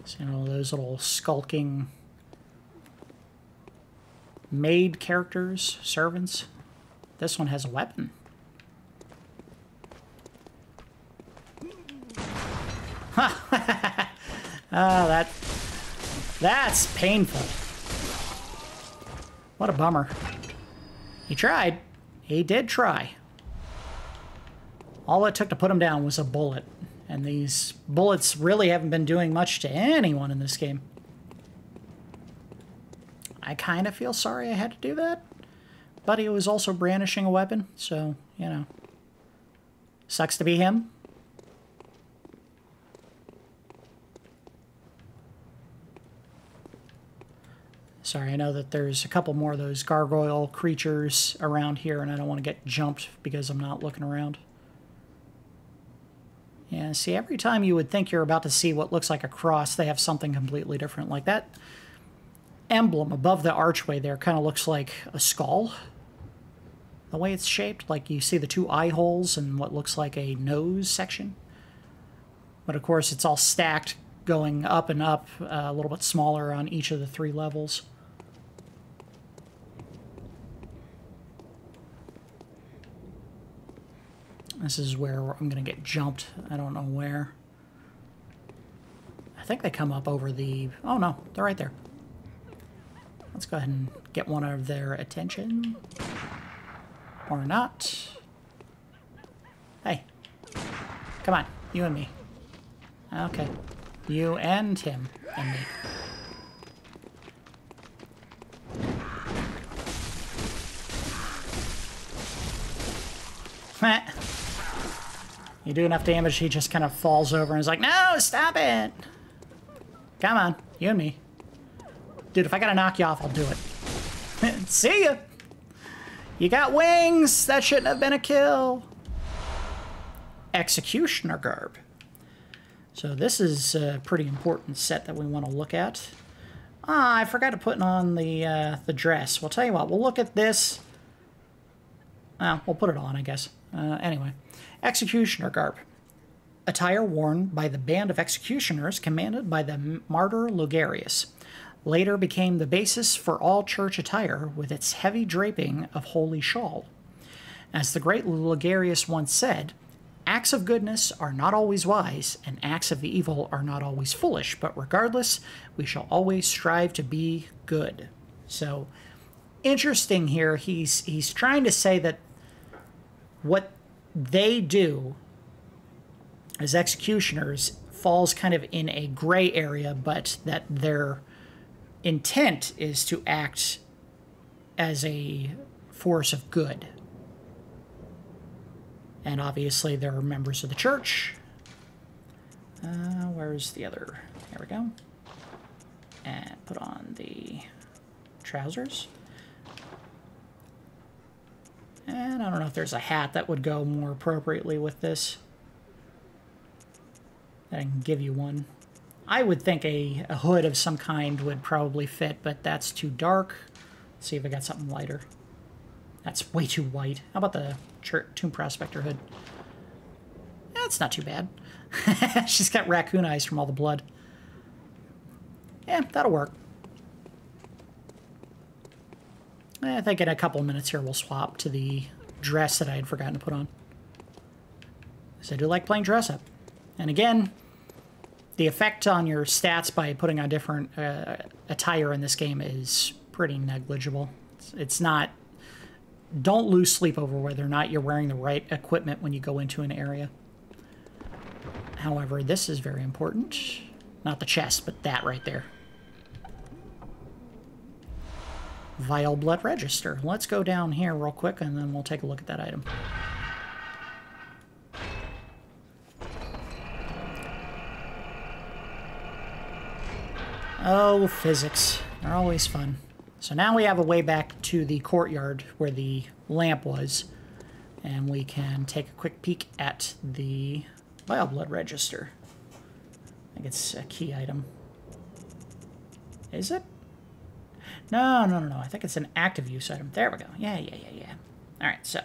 So, you know, those little skulking maid characters, servants. This one has a weapon. Oh, that's painful. What a bummer. He tried. He did try. All it took to put him down was a bullet. And these bullets really haven't been doing much to anyone in this game. I kind of feel sorry I had to do that. But he was also brandishing a weapon, so, you know. Sucks to be him. Sorry, I know that there's a couple more of those gargoyle creatures around here, and I don't want to get jumped because I'm not looking around. Yeah, see, every time you would think you're about to see what looks like a cross, they have something completely different. Like that emblem above the archway there kind of looks like a skull. The way it's shaped, like you see the two eye holes and what looks like a nose section. But of course, it's all stacked, going up and up, a little bit smaller on each of the 3 levels. This is where I'm going to get jumped. I don't know where. I think they come up over the... Oh, no. They're right there. Let's go ahead and get one of their attention. Or not. Hey. Come on. You and me. Okay. You and him and me. You do enough damage, he just kind of falls over and is like, no, stop it. Come on, you and me. Dude, if I gotta knock you off, I'll do it. See ya. You got wings. That shouldn't have been a kill. Executioner Garb. So this is a pretty important set that we want to look at. Ah, I forgot to put on the dress. Well, tell you what, we'll look at this. Well, we'll put it on, I guess. Anyway, Executioner Garb. Attire worn by the band of executioners commanded by the martyr Legarius. Later became the basis for all church attire with its heavy draping of holy shawl. As the great Legarius once said, acts of goodness are not always wise, and acts of evil are not always foolish, but regardless, we shall always strive to be good. So, interesting here, he's trying to say that what they do as executioners falls kind of in a gray area, but that their intent is to act as a force of good. And obviously they're members of the church. Where's the other? There we go. And put on the trousers. And I don't know if there's a hat that would go more appropriately with this. I can give you one. I would think a hood of some kind would probably fit, but that's too dark. Let's see if I got something lighter. That's way too white. How about the Tomb Prospector hood? That's not too bad. She's got raccoon eyes from all the blood. Yeah, that'll work. I think in a couple of minutes here we'll swap to the dress that I had forgotten to put on. Because I do like playing dress up. And again, the effect on your stats by putting on different attire in this game is pretty negligible. It's not... Don't lose sleep over whether or not you're wearing the right equipment when you go into an area. However, this is very important. Not the chest, but that right there. Vileblood Register. Let's go down here real quick and then we'll take a look at that item. Oh, physics. They're always fun. So now we have a way back to the courtyard where the lamp was. And we can take a quick peek at the Vileblood Register. think it's a key item. Is it? No. I think it's an active use item. There we go. Yeah. All right, so.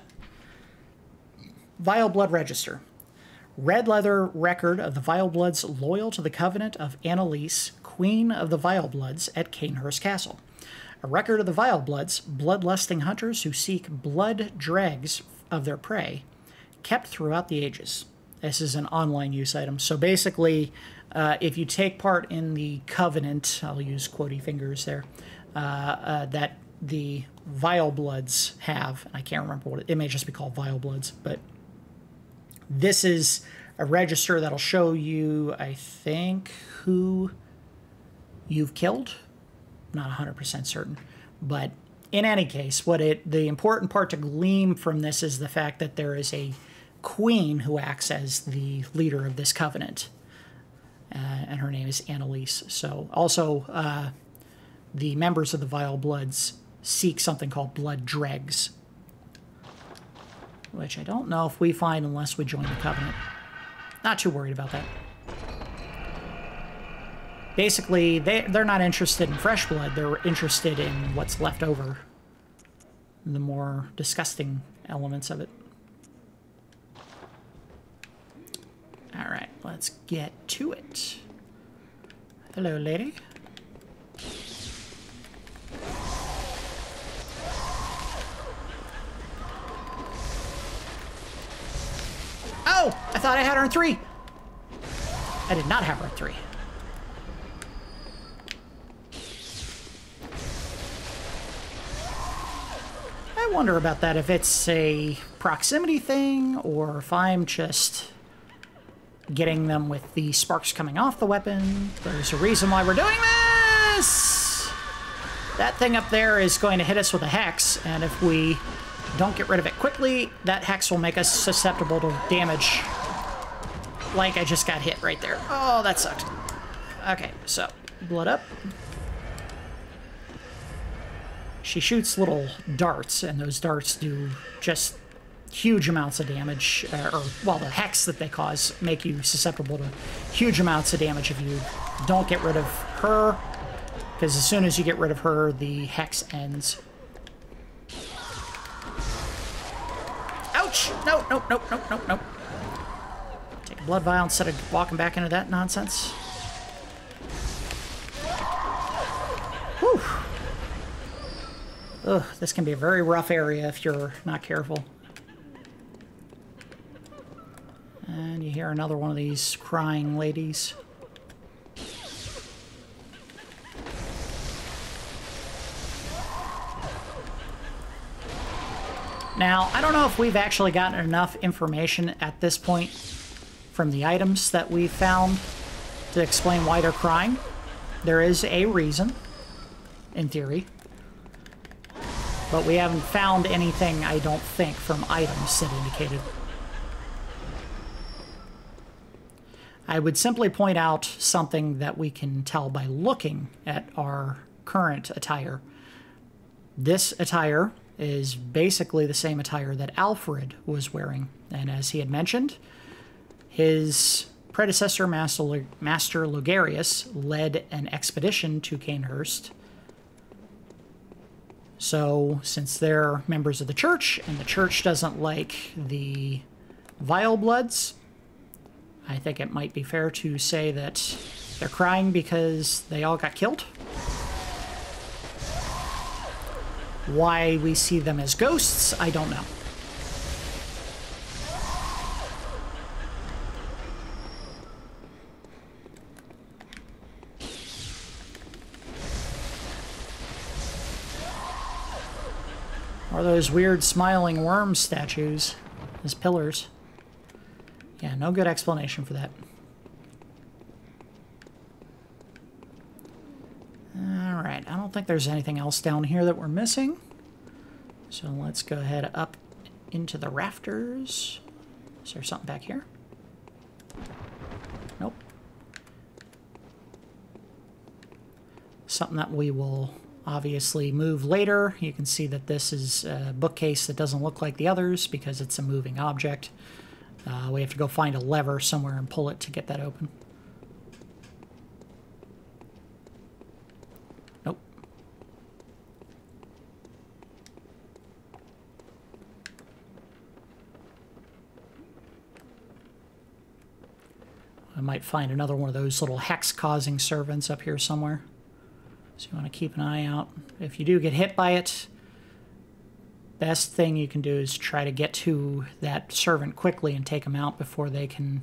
Vileblood Register. Red leather record of the Vilebloods loyal to the Covenant of Annalise, Queen of the Vilebloods at Cainhurst Castle. A record of the Vilebloods, bloodlusting hunters who seek blood dregs of their prey, kept throughout the ages. This is an online use item. So basically, if you take part in the Covenant, I'll use quotey fingers there, that the Vilebloods have, and I can't remember what it may just be called Vilebloods, but this is a register that'll show you, I think, who you've killed. Not 100% certain, but in any case, the important part to glean from this is the fact that there is a queen who acts as the leader of this covenant, and her name is Annalise. So also, the members of the Vilebloods seek something called blood dregs, which I don't know if we find unless we join the covenant. Not too worried about that. Basically, they're not interested in fresh blood. They're interested in what's left over, the more disgusting elements of it. All right, let's get to it. Hello, lady. Oh, I thought I had her in 3. I did not have her in 3. I wonder about that, if it's a proximity thing, or if I'm just getting them with the sparks coming off the weapon. There's a reason why we're doing this! That thing up there is going to hit us with a hex, and if we don't get rid of it quickly, that hex will make us susceptible to damage. Like I just got hit right there. Oh, that sucked. Okay, so, blood up. She shoots little darts, and those darts do just huge amounts of damage, well, the hex that they cause make you susceptible to huge amounts of damage if you don't get rid of her, because as soon as you get rid of her, the hex ends. Ouch! No. Take a blood vial instead of walking back into that nonsense. Whew. Ugh, this can be a very rough area if you're not careful. And you hear another one of these crying ladies. Now, I don't know if we've actually gotten enough information at this point from the items that we've found to explain why they're crying. There is a reason, in theory. But we haven't found anything, I don't think, from items that indicated. I would simply point out something that we can tell by looking at our current attire. This attire is basically the same attire that Alfred was wearing. And as he had mentioned, his predecessor, Master Legarius, led an expedition to Cainhurst. So, since they're members of the church, and the church doesn't like the Vilebloods, I think it might be fair to say that they're crying because they all got killed. Why we see them as ghosts, I don't know. Or those weird smiling worm statues as pillars. Yeah, no good explanation for that. Alright, I don't think there's anything else down here that we're missing. So let's go ahead up into the rafters. Is there something back here? Nope. Something that we will obviously move later. You can see that this is a bookcase that doesn't look like the others because it's a moving object. We have to go find a lever somewhere and pull it to get that open. might find another one of those little hex-causing servants up here somewhere. So you want to keep an eye out. If you do get hit by it, best thing you can do is try to get to that servant quickly and take them out before they can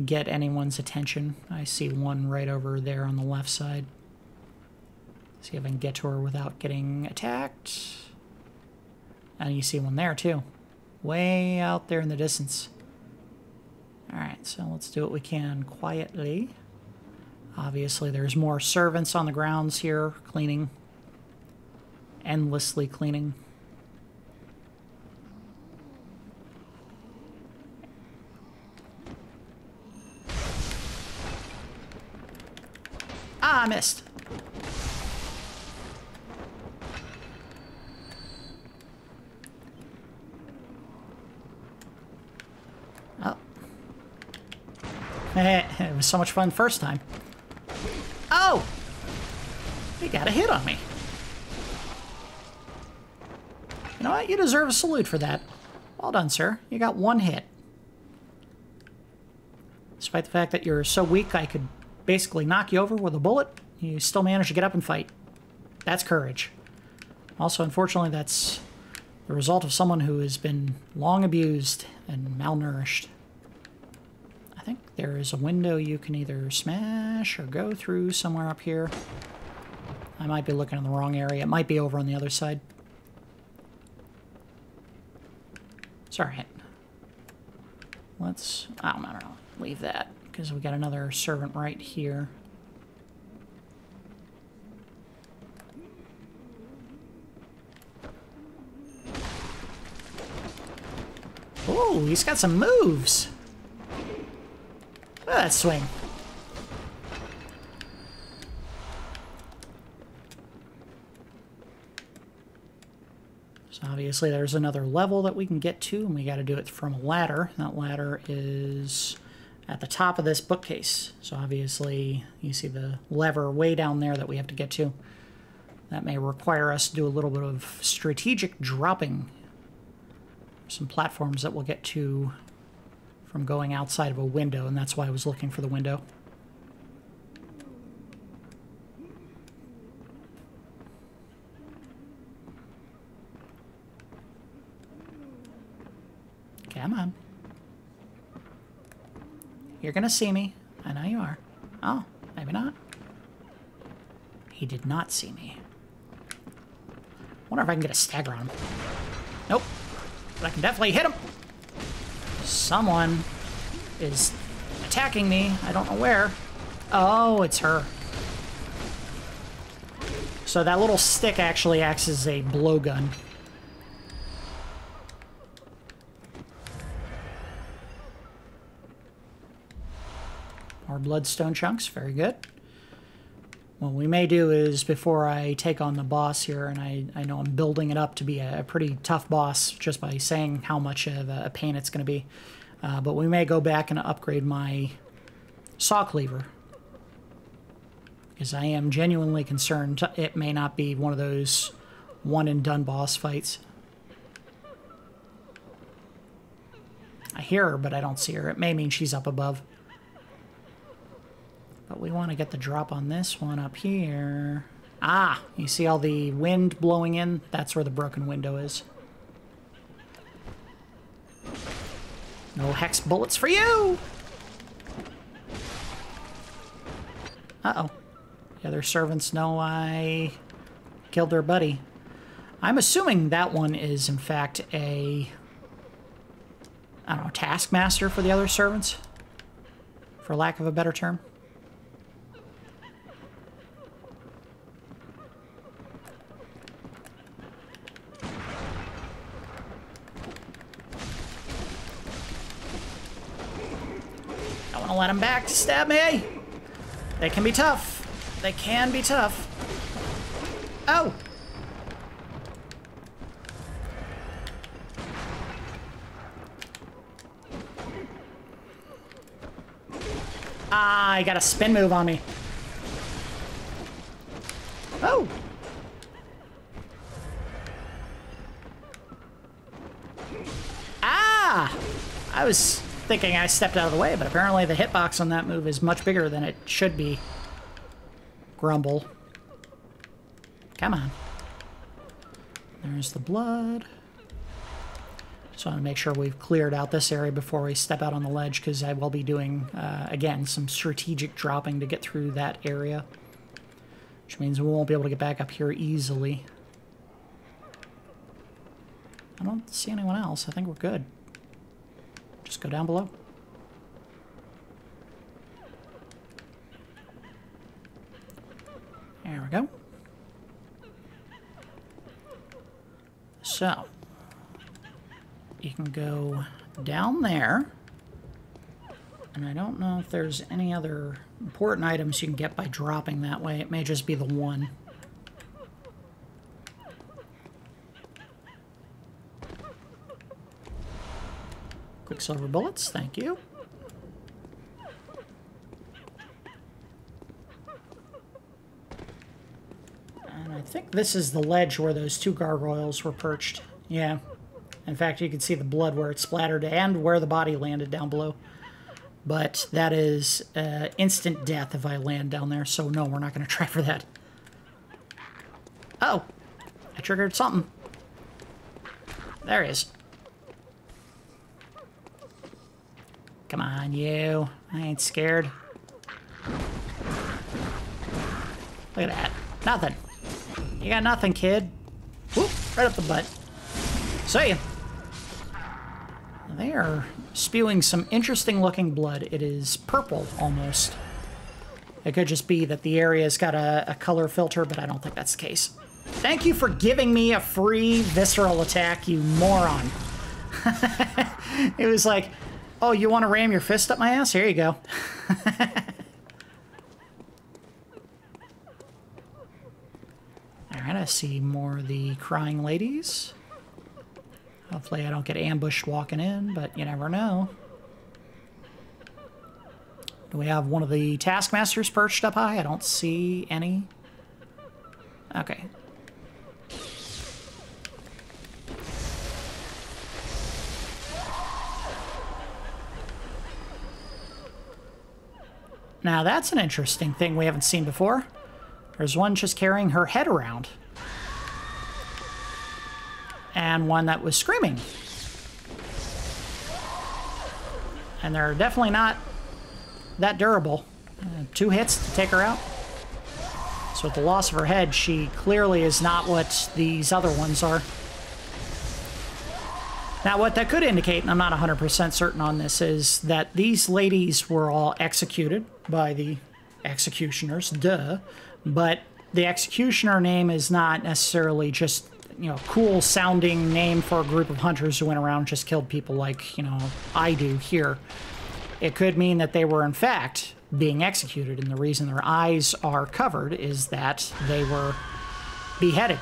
get anyone's attention. I see one right over there on the left side. See if I can get to her without getting attacked. And you see one there too. Way out there in the distance. Alright, so let's do what we can quietly. Obviously there's more servants on the grounds here, cleaning. Endlessly cleaning. Ah, I missed. Oh. It was so much fun first time. Oh! He got a hit on me. You know what? You deserve a salute for that. Well done, sir. You got one hit. Despite the fact that you're so weak I could basically knock you over with a bullet, you still managed to get up and fight. That's courage. Also, unfortunately, that's the result of someone who has been long abused and malnourished. I think there is a window you can either smash or go through somewhere up here. I might be looking in the wrong area. It might be over on the other side. It's alright. Let's... I don't know. Leave that, because we got another servant right here. Oh, he's got some moves. Look at that swing. So obviously there's another level that we can get to, and we got to do it from a ladder. That ladder is at the top of this bookcase. So obviously you see the lever way down there that we have to get to. That may require us to do a little bit of strategic dropping. Some platforms that we'll get to from going outside of a window, and that's why I was looking for the window. Come on. You're gonna see me. I know you are. Oh, maybe not. He did not see me. Wonder if I can get a stagger on him. Nope. But I can definitely hit him. Someone is attacking me. I don't know where. Oh, it's her. So that little stick actually acts as a blowgun. More Bloodstone Chunks. Very good. What we may do is, before I take on the boss here, and I know I'm building it up to be a pretty tough boss just by saying how much of a pain it's going to be, but we may go back and upgrade my saw cleaver, because I am genuinely concerned it may not be one of those one-and-done boss fights. I hear her, but I don't see her. It may mean she's up above. But we want to get the drop on this one up here. Ah, you see all the wind blowing in? That's where the broken window is. No hex bullets for you! Uh-oh. The other servants know I killed their buddy. I'm assuming that one is, in fact, a... I don't know, taskmaster for the other servants? For lack of a better term. Let them back to stab me. They can be tough. They can be tough. Oh! Ah, I got a spin move on me. Oh! Ah! I was thinking I stepped out of the way, but apparently the hitbox on that move is much bigger than it should be. Grumble. Come on. There's the blood. Just want to make sure we've cleared out this area before we step out on the ledge, because I will be doing, again, some strategic dropping to get through that area. Which means we won't be able to get back up here easily. I don't see anyone else. I think we're good. Just go down below. There we go. So, you can go down there. And I don't know if there's any other important items you can get by dropping that way. It may just be the one. Quicksilver bullets, thank you. And I think this is the ledge where those two gargoyles were perched. Yeah. In fact, you can see the blood where it splattered and where the body landed down below. But that is instant death if I land down there, so no, we're not going to try for that. Oh, I triggered something. There he is. Come on, you. I ain't scared. Look at that. Nothing. You got nothing, kid. Whoop, right up the butt. See ya. They are spewing some interesting looking blood. It is purple, almost. It could just be that the area's got a color filter, but I don't think that's the case. Thank you for giving me a free visceral attack, you moron. It was like, oh, you want to ram your fist up my ass? Here you go. Alright, I see more of the crying ladies. Hopefully I don't get ambushed walking in, but you never know. Do we have one of the taskmasters perched up high? I don't see any. Okay. Now that's an interesting thing we haven't seen before. There's one just carrying her head around. And one that was screaming. And they're definitely not that durable. 2 hits to take her out. So with the loss of her head, she clearly is not what these other ones are. Now what that could indicate, and I'm not 100% certain on this, is that these ladies were all executed by the executioners, duh. But the executioner name is not necessarily just, you know, cool sounding name for a group of hunters who went around and just killed people like, you know, I do here. It could mean that they were in fact being executed, and the reason their eyes are covered is that they were beheaded.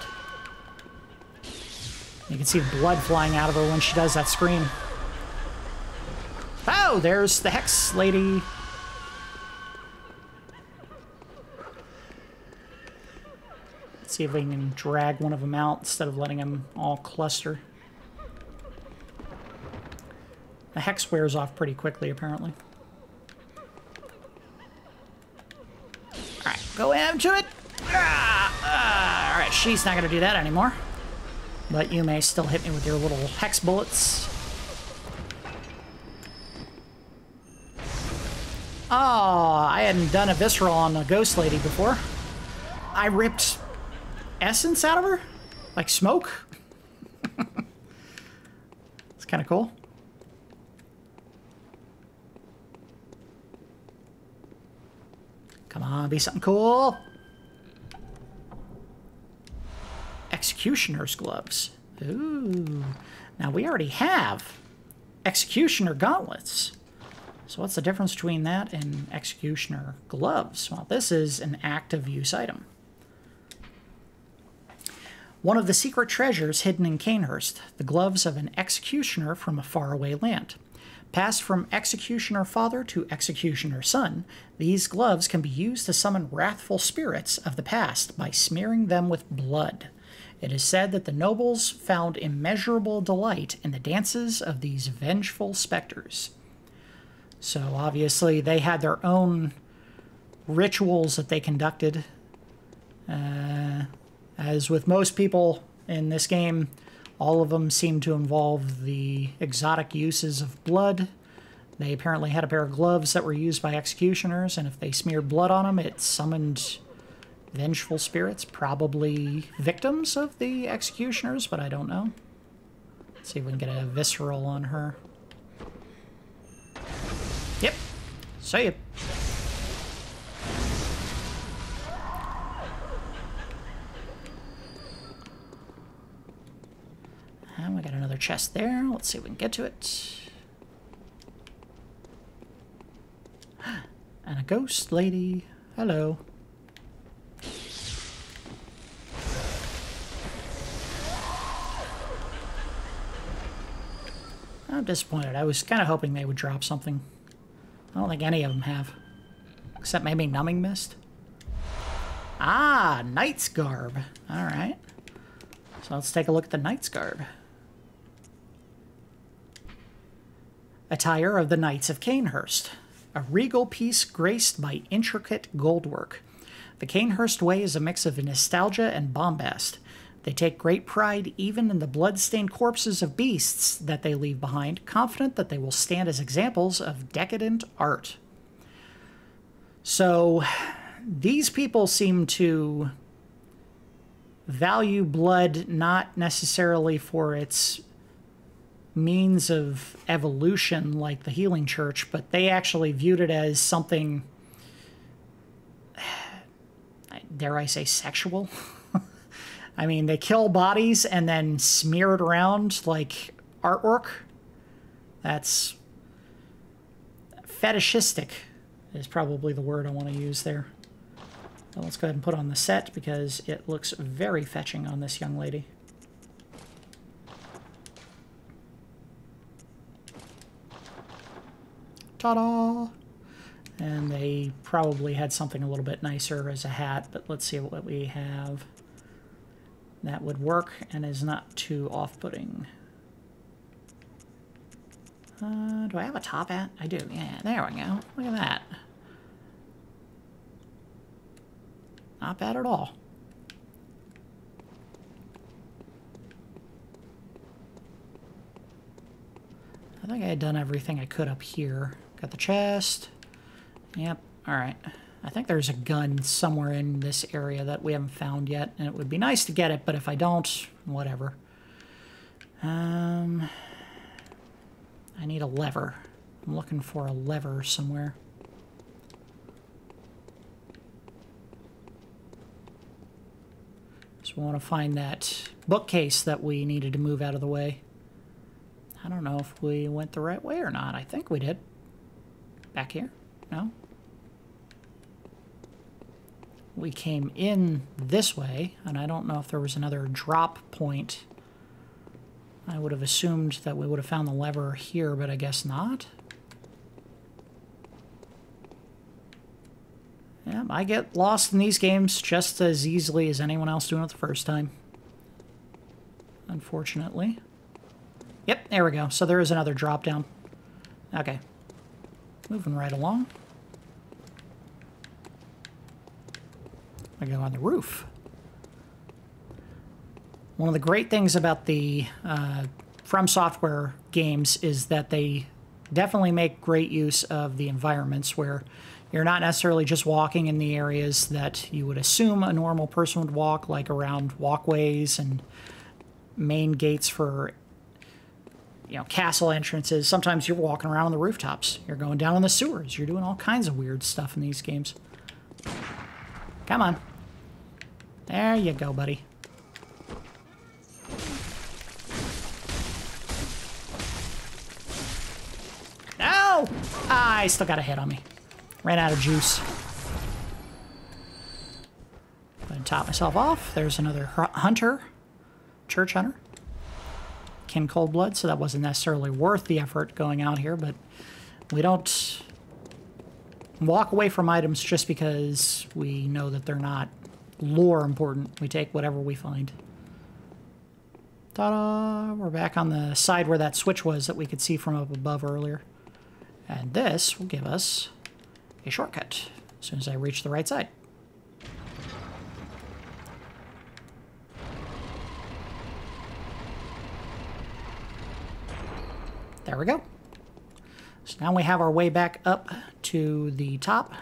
You can see blood flying out of her when she does that scream. Oh, there's the Hex lady. See if we can drag one of them out instead of letting them all cluster. The Hex wears off pretty quickly, apparently. Alright, go into it! Alright, she's not going to do that anymore. But you may still hit me with your little Hex bullets. Oh, I hadn't done a visceral on a ghost lady before. I ripped essence out of her? Like smoke? It's kind of cool. Come on, be something cool. Executioner's gloves. Ooh. Now we already have executioner gauntlets. So what's the difference between that and executioner gloves? Well, this is an active use item. One of the secret treasures hidden in Cainhurst, the gloves of an executioner from a faraway land. Passed from executioner father to executioner son, these gloves can be used to summon wrathful spirits of the past by smearing them with blood. It is said that the nobles found immeasurable delight in the dances of these vengeful specters. So obviously they had their own rituals that they conducted. As with most people in this game, all of them seem to involve the exotic uses of blood. They apparently had a pair of gloves that were used by executioners, and if they smeared blood on them, it summoned vengeful spirits, probably victims of the executioners, but I don't know. Let's see if we can get a visceral on her. Yep. See ya. And we got another chest there. Let's see if we can get to it. And a ghost lady. Hello. I'm disappointed. I was kind of hoping they would drop something. I don't think any of them have. Except maybe Numbing Mist. Ah, Knight's Garb. Alright. So let's take a look at the Knight's Garb. Attire of the Knights of Cainhurst. A regal piece graced by intricate goldwork. The Cainhurst way is a mix of nostalgia and bombast. They take great pride even in the blood-stained corpses of beasts that they leave behind, confident that they will stand as examples of decadent art. So, these people seem to value blood not necessarily for its means of evolution like the Healing Church, but they actually viewed it as something, dare I say, sexual? I mean, they kill bodies and then smear it around like artwork. That's fetishistic is probably the word I want to use there. So let's go ahead and put on the set because it looks very fetching on this young lady. Ta-da! And they probably had something a little bit nicer as a hat, but let's see what we have that would work and is not too off-putting. Do I have a top hat? I do, yeah, there we go. Look at that. Not bad at all. I think I had done everything I could up here. Got the chest. Yep, alright. I think there's a gun somewhere in this area that we haven't found yet, and it would be nice to get it, but if I don't, whatever. I need a lever. I'm looking for a lever somewhere. So we want to find that bookcase that we needed to move out of the way. I don't know if we went the right way or not. I think we did. Back here? No? We came in this way, and I don't know if there was another drop point. I would have assumed that we would have found the lever here, but I guess not. Yeah, I get lost in these games just as easily as anyone else doing it the first time. Unfortunately. Yep, there we go. So there is another drop down. Okay. Moving right along. I go on the roof. One of the great things about the From Software games is that they definitely make great use of the environments where you're not necessarily just walking in the areas that you would assume a normal person would walk, like around walkways and main gates for, you know, castle entrances. Sometimes you're walking around on the rooftops. You're going down in the sewers. You're doing all kinds of weird stuff in these games. Come on. There you go, buddy. No! Ah, I still got a hit on me. Ran out of juice. Go ahead and top myself off. There's another hunter. Church hunter. Kin cold blood, so that wasn't necessarily worth the effort going out here, but we don't walk away from items just because we know that they're not lore important. We take whatever we find. Ta-da! We're back on the side where that switch was that we could see from up above earlier. And this will give us a shortcut as soon as I reach the right side. There we go. So now we have our way back up to the top.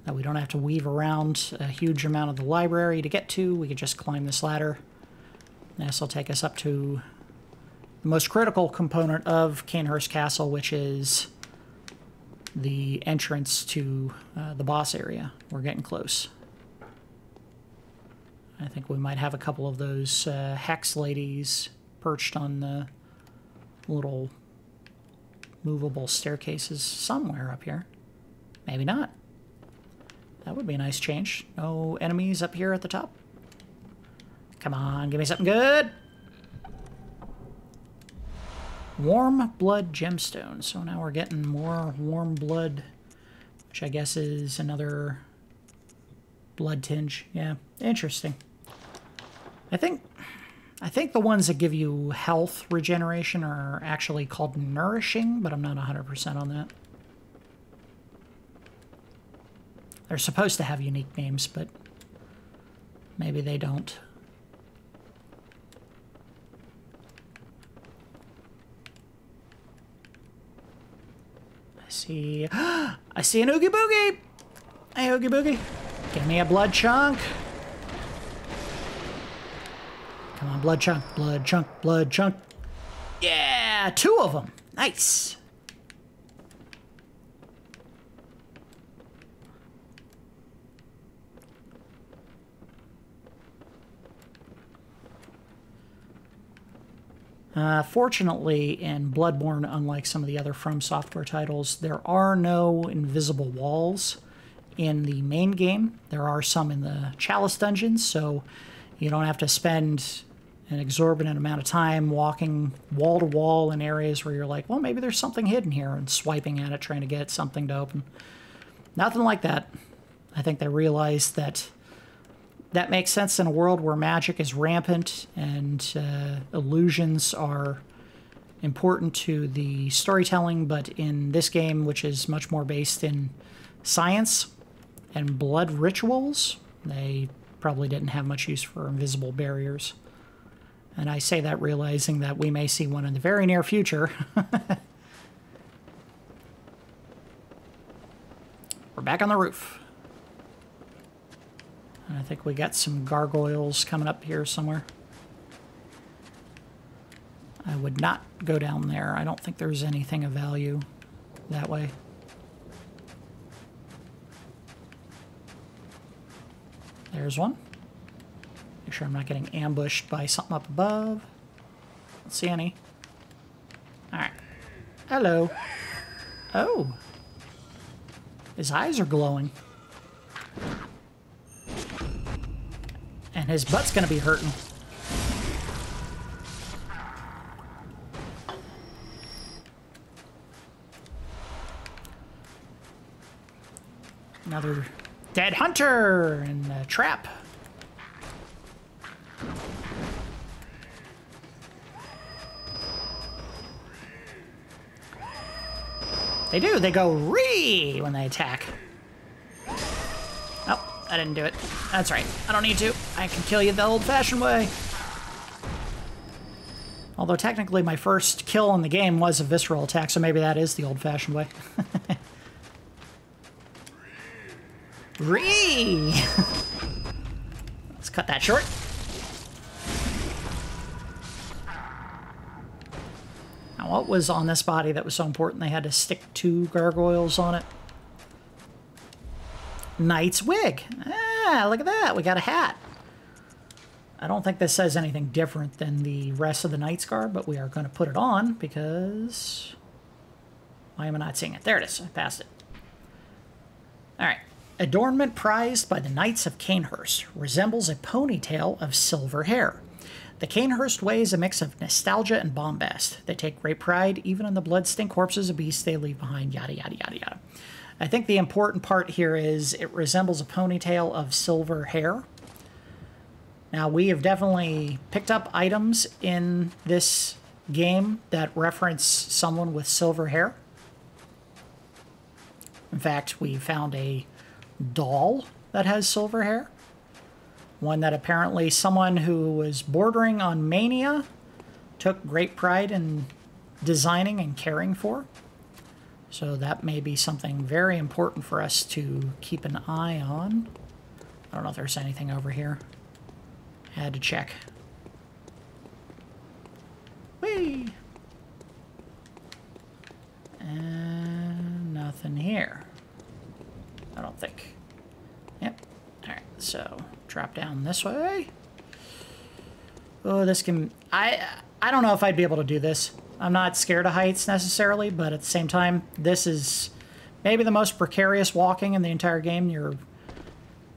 Now we don't have to weave around a huge amount of the library to get to. We can just climb this ladder. This will take us up to the most critical component of Cainhurst Castle, which is the entrance to the boss area. We're getting close. I think we might have a couple of those hex ladies perched on the little movable staircases somewhere up here. Maybe not. That would be a nice change. No enemies up here at the top. Come on, give me something good. Warm blood gemstone. So now we're getting more warm blood, which I guess is another blood tinge. Yeah, interesting. I think the ones that give you health regeneration are actually called nourishing, but I'm not 100% on that. They're supposed to have unique names, but maybe they don't. I see an Oogie Boogie! Hey, Oogie Boogie. Give me a blood chunk. Come on, blood chunk, blood chunk, blood chunk. Yeah, 2 of them. Nice. Fortunately, in Bloodborne, unlike some of the other From Software titles, there are no invisible walls in the main game. There are some in the Chalice dungeons, so you don't have to spend an exorbitant amount of time walking wall to wall in areas where you're like, well, maybe there's something hidden here, and swiping at it, trying to get something to open. Nothing like that. I think they realized that that makes sense in a world where magic is rampant and illusions are important to the storytelling, but in this game, which is much more based in science and blood rituals, they probably didn't have much use for invisible barriers. And I say that realizing that we may see one in the very near future. We're back on the roof. And I think we got some gargoyles coming up here somewhere. I would not go down there. I don't think there's anything of value that way. There's one. Make sure I'm not getting ambushed by something up above. Don't see any. Alright. Hello. Oh. His eyes are glowing. And his butt's gonna be hurting. Another dead hunter and a trap. They do. They go ree when they attack. Oh, I didn't do it. That's right. I don't need to. I can kill you the old-fashioned way. Although technically my first kill in the game was a visceral attack, so maybe that is the old-fashioned way. Ree! Let's cut that short. Now, what was on this body that was so important they had to stick 2 gargoyles on it? Knight's wig. Ah, look at that. We got a hat. I don't think this says anything different than the rest of the Knight's Garb, but we are going to put it on because... Why am I not seeing it? There it is. I passed it. Alright. Adornment prized by the Knights of Cainhurst resembles a ponytail of silver hair. The Cainhurst way is a mix of nostalgia and bombast. They take great pride even in the blood-stained corpses of beasts they leave behind, yada, yada, yada, yada. I think the important part here is it resembles a ponytail of silver hair. Now, we have definitely picked up items in this game that reference someone with silver hair. In fact, we found a doll that has silver hair. One that apparently someone who was bordering on mania took great pride in designing and caring for. So that may be something very important for us to keep an eye on. I don't know if there's anything over here. I had to check. Whee! And nothing here. I don't think. Yep. Alright, so drop down this way. Oh, this can... I don't know if I'd be able to do this. I'm not scared of heights necessarily, but at the same time, this is maybe the most precarious walking in the entire game. You're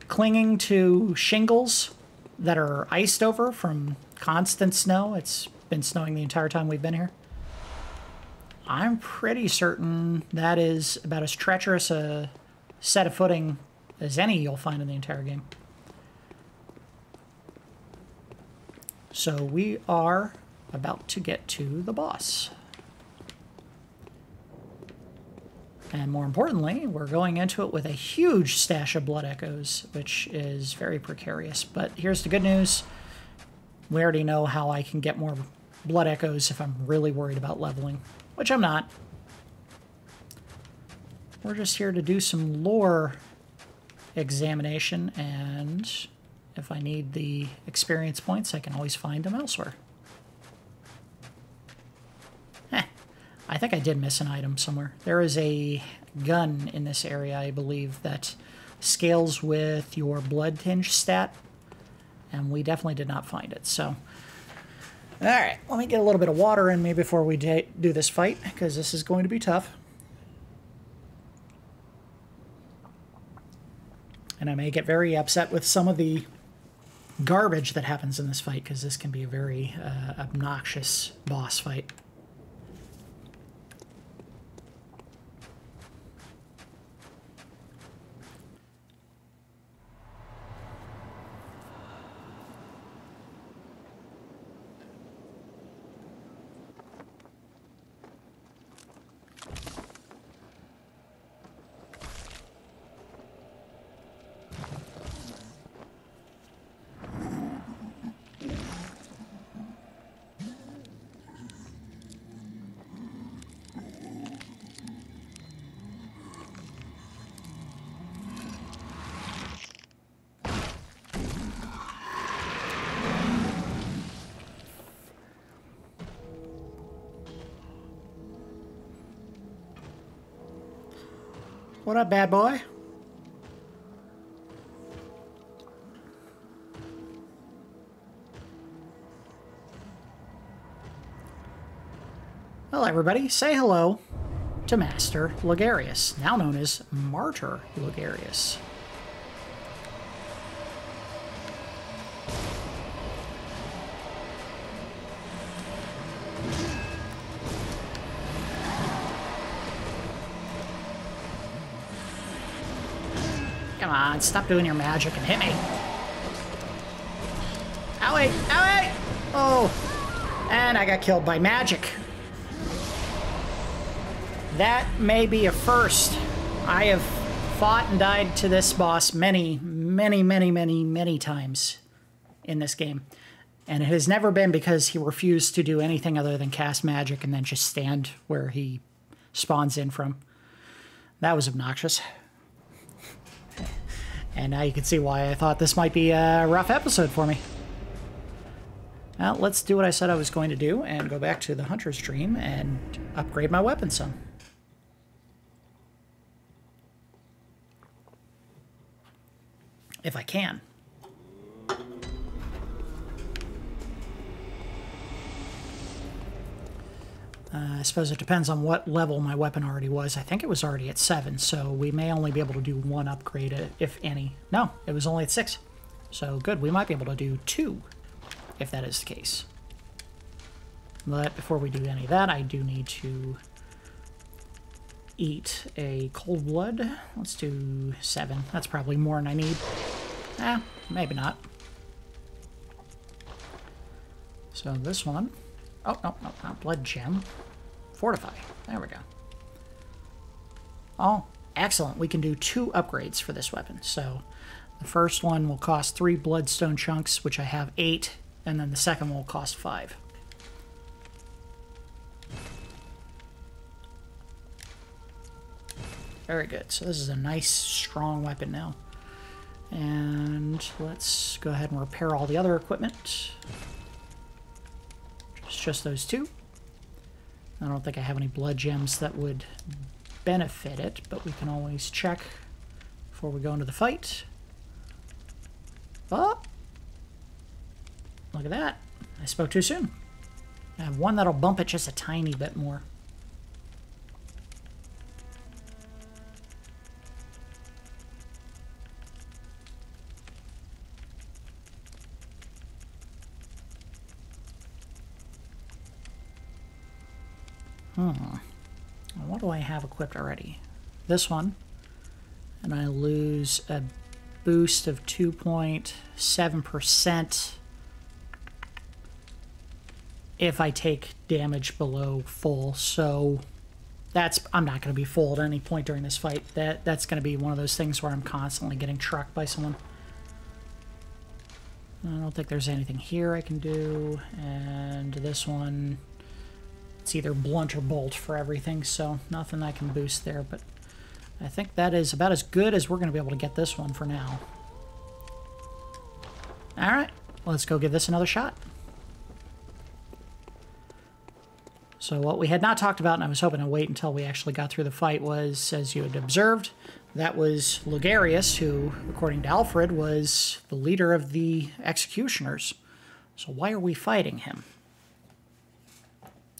clinging to shingles that are iced over from constant snow. It's been snowing the entire time we've been here. I'm pretty certain that is about as treacherous a set of footing as any you'll find in the entire game. So we are about to get to the boss. And more importantly, we're going into it with a huge stash of blood echoes, which is very precarious. But here's the good news. We already know how I can get more blood echoes if I'm really worried about leveling, which I'm not. We're just here to do some lore examination, and if I need the experience points, I can always find them elsewhere. I think I did miss an item somewhere. There is a gun in this area, I believe, that scales with your blood tinge stat, and we definitely did not find it. So, alright, let me get a little bit of water in me before we do this fight, because this is going to be tough. And I may get very upset with some of the garbage that happens in this fight, because this can be a very obnoxious boss fight. What up, bad boy? Well, everybody, say hello to Master Legarius, now known as Martyr Legarius. Come on, stop doing your magic and hit me. Owie! Owie! Oh, and I got killed by magic. That may be a first. I have fought and died to this boss many times in this game. And it has never been because he refused to do anything other than cast magic and then just stand where he spawns in from. That was obnoxious. And now you can see why I thought this might be a rough episode for me. Now, let's do what I said I was going to do and go back to the Hunter's Dream and upgrade my weapon some. If I can. I suppose it depends on what level my weapon already was. I think it was already at 7, so we may only be able to do 1 upgrade, if any. No, it was only at 6. So good, we might be able to do 2, if that is the case. But before we do any of that, I do need to eat a cold blood. Let's do 7. That's probably more than I need. Maybe not. So this one... Oh, no, not blood gem. Fortify. There we go. Oh, Excellent. We can do 2 upgrades for this weapon. So the first one will cost 3 Bloodstone Chunks, which I have 8, and then the second one will cost 5. Very good. So this is a nice, strong weapon now. And let's go ahead and repair all the other equipment. Just those 2. I don't think I have any blood gems that would benefit it, but we can always check before we go into the fight. Oh! Look at that. I spoke too soon. I have one that'll bump it just a tiny bit more. What do I have equipped already? This one. And I lose a boost of 2.7% if I take damage below full. So I'm not going to be full at any point during this fight. That's going to be one of those things where I'm constantly getting trucked by someone. I don't think there's anything here I can do. And this one, it's either blunt or bolt for everything, so nothing I can boost there, but I think that is about as good as we're going to be able to get this one for now. Alright, let's go give this another shot. So what we had not talked about, and I was hoping to wait until we actually got through the fight, was, as you had observed, that was Legarius, who, according to Alfred, was the leader of the executioners. So why are we fighting him?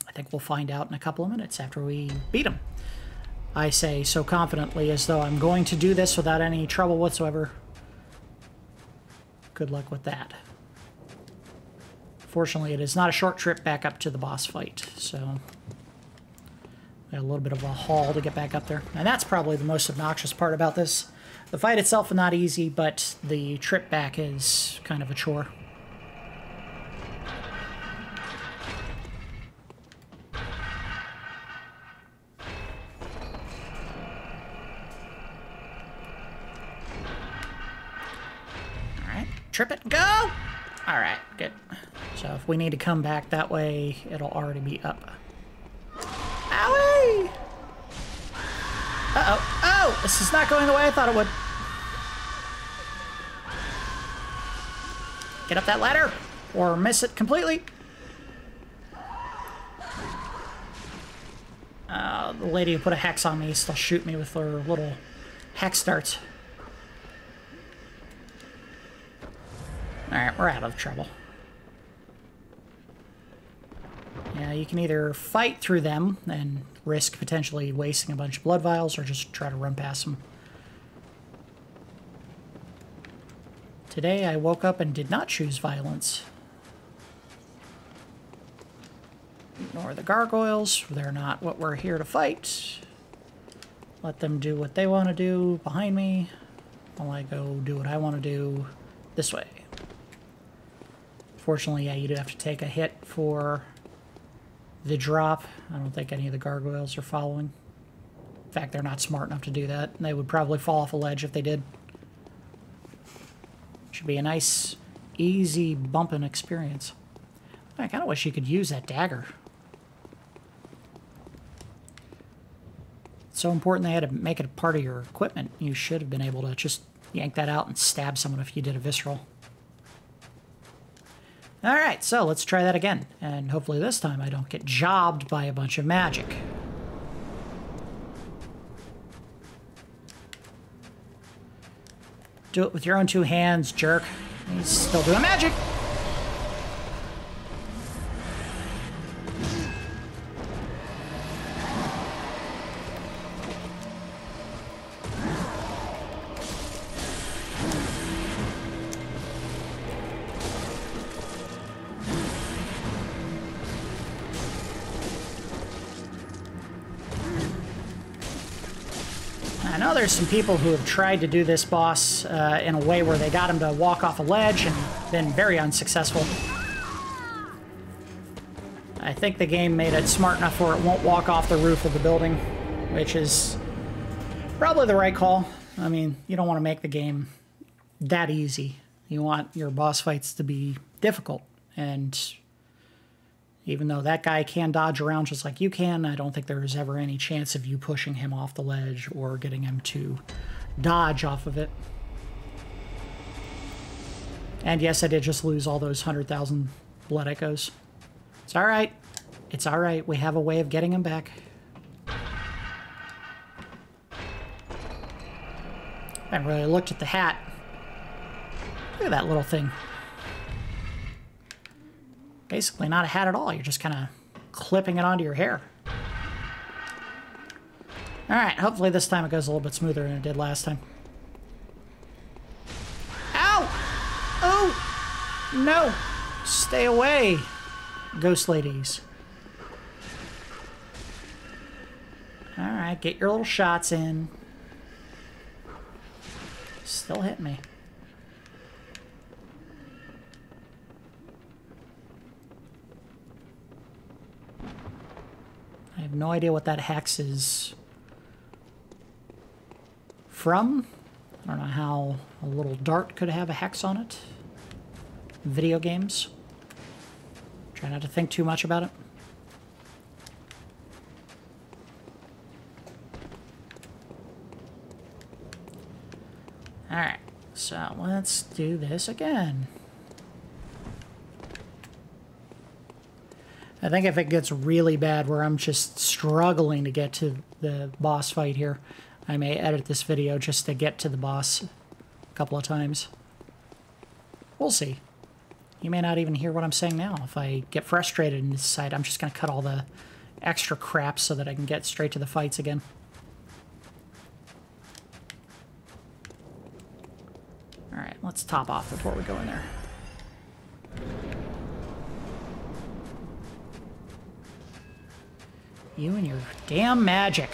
I think we'll find out in a couple of minutes after we beat him. I say so confidently as though I'm going to do this without any trouble whatsoever. Good luck with that. Fortunately, it is not a short trip back up to the boss fight, so we got a little bit of a haul to get back up there. And that's probably the most obnoxious part about this. The fight itself is not easy, but the trip back is kind of a chore. Trip it, go! Alright, good. So if we need to come back that way, it'll already be up. Owie! Uh-oh. Oh! This is not going the way I thought it would. Get up that ladder, or miss it completely. The lady who put a hex on me still shoot me with her little hex darts. Alright, we're out of trouble. Yeah, you can either fight through them and risk potentially wasting a bunch of blood vials, or just try to run past them. Today I woke up and did not choose violence. Ignore the gargoyles. They're not what we're here to fight. Let them do what they want to do behind me, while I go do what I want to do this way. Fortunately, yeah, you do have to take a hit for the drop. I don't think any of the gargoyles are following. In fact, they're not smart enough to do that. They would probably fall off a ledge if they did. Should be a nice, easy bumping experience. I kind of wish you could use that dagger. It's so important they had to make it a part of your equipment. You should have been able to just yank that out and stab someone if you did a visceral. Alright, so let's try that again. And hopefully this time I don't get jobbed by a bunch of magic. Do it with your own 2 hands, jerk. He's still doing magic! I know there's some people who have tried to do this boss in a way where they got him to walk off a ledge and been very unsuccessful. I think the game made it smart enough where it won't walk off the roof of the building, which is Probably the right call. I mean, you don't want to make the game that easy. You want your boss fights to be difficult. And even though that guy can dodge around just like you can, I don't think there's ever any chance of you pushing him off the ledge or getting him to dodge off of it. And yes, I did just lose all those 100,000 blood echoes. It's all right. It's all right. We have a way of getting them back. I haven't really looked at the hat. Look at that little thing. Basically not a hat at all. You're just kind of clipping it onto your hair. All right. Hopefully this time it goes a little bit smoother than it did last time. Ow! Oh! No! Stay away, ghost ladies. All right. Get your little shots in. Still hitting me. I have no idea what that hex is from. I don't know how a little dart could have a hex on it. Video games. Try not to think too much about it. Alright, so let's do this again. I think if it gets really bad where I'm just struggling to get to the boss fight here, I may edit this video just to get to the boss a couple of times. We'll see. You may not even hear what I'm saying now. If I get frustrated and decide I'm just going to cut all the extra crap so that I can get straight to the fights again. Alright, let's top off before we go in there. You and your damn magic.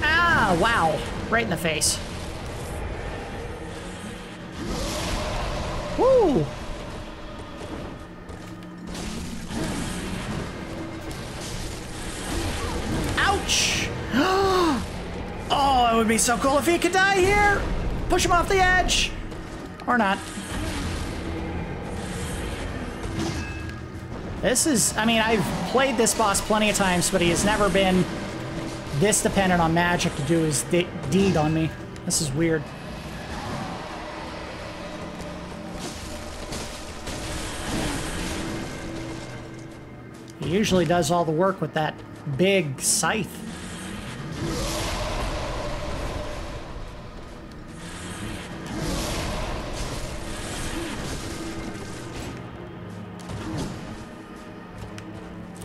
Ah, wow. Right in the face. Woo! Ouch! Oh, it would be so cool if he could die here! Push him off the edge! Or not. This is... I mean, I've played this boss plenty of times, but he has never been this dependent on magic to do his deed on me. This is weird. He usually does all the work with that big scythe.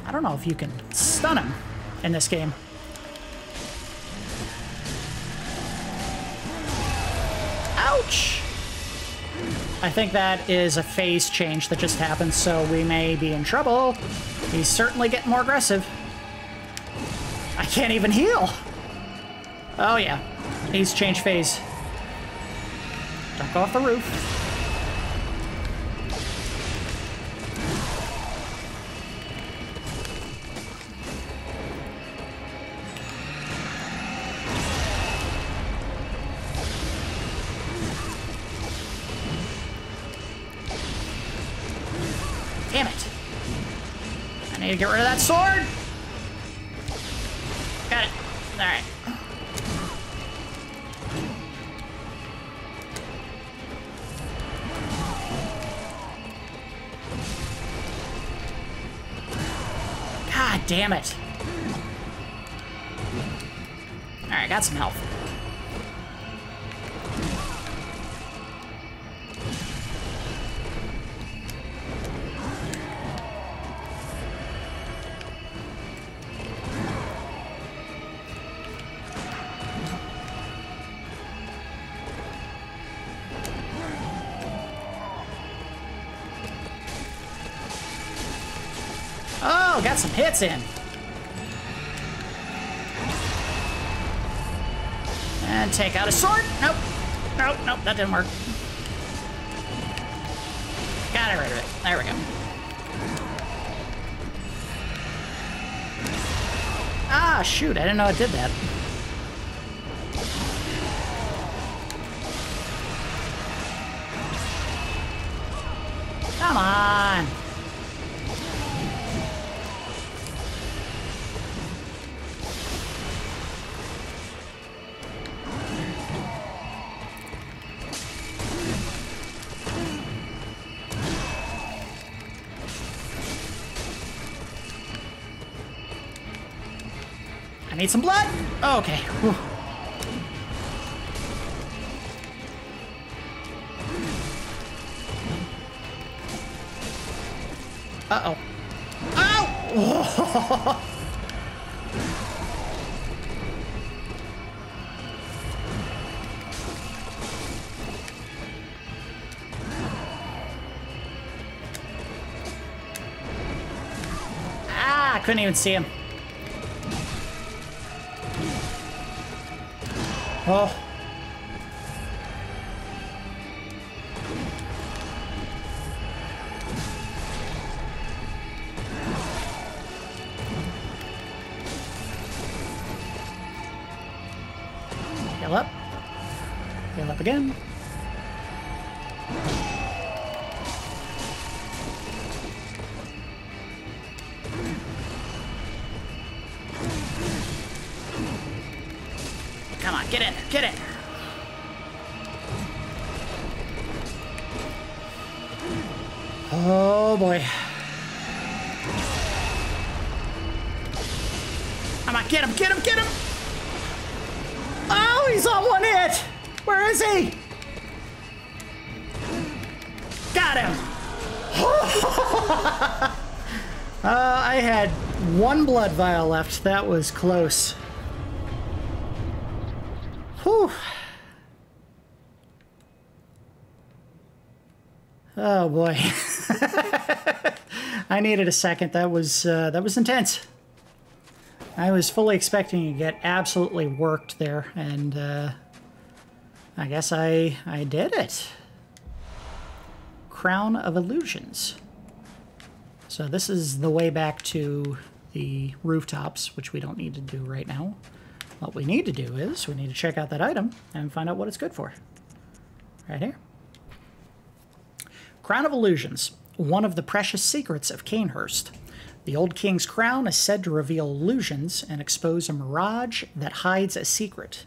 I don't know if you can stun him in this game. Ouch! I think that is a phase change that just happened, so we may be in trouble. He's certainly getting more aggressive. I can't even heal. Oh yeah, he's changed phase. Don't go off the roof. Damn it. I need to get rid of that sword. Got it. All right. God damn it. All right, got some health. Oh, got some hits in. And take out a sword. Nope. Nope, nope, that didn't work. Got rid of it. There we go. Ah, shoot. I didn't know it did that. Come on. I need some blood. Oh, okay. Whew. Uh-oh. Oh! Ah, I couldn't even see him. Oh. Heal up. Heal up again. Come on, get in there, get in there. Oh boy. Come on, get him, get him, get him! Oh, he's on one hit! Where is he? Got him! I had one blood vial left. That was close. Whew. Oh boy. I needed a second. That was intense. I was fully expecting to get absolutely worked there, and I guess I did it. Crown of Illusions. So this is the way back to the rooftops, which we don't need to do right now. What we need to do is we need to check out that item and find out what it's good for. Right here. Crown of Illusions, one of the precious secrets of Cainhurst. The old king's crown is said to reveal illusions and expose a mirage that hides a secret.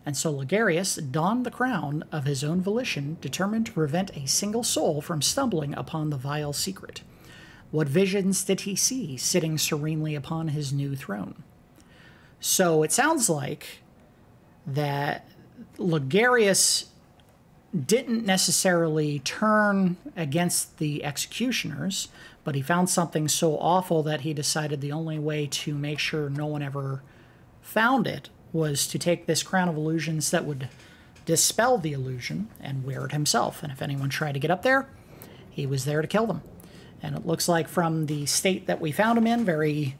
And so Legarius donned the crown of his own volition, determined to prevent a single soul from stumbling upon the vile secret. What visions did he see sitting serenely upon his new throne? So it sounds like that Legarius didn't necessarily turn against the executioners, but he found something so awful that he decided the only way to make sure no one ever found it was to take this crown of illusions that would dispel the illusion and wear it himself. And if anyone tried to get up there, he was there to kill them. And it looks like from the state that we found him in, very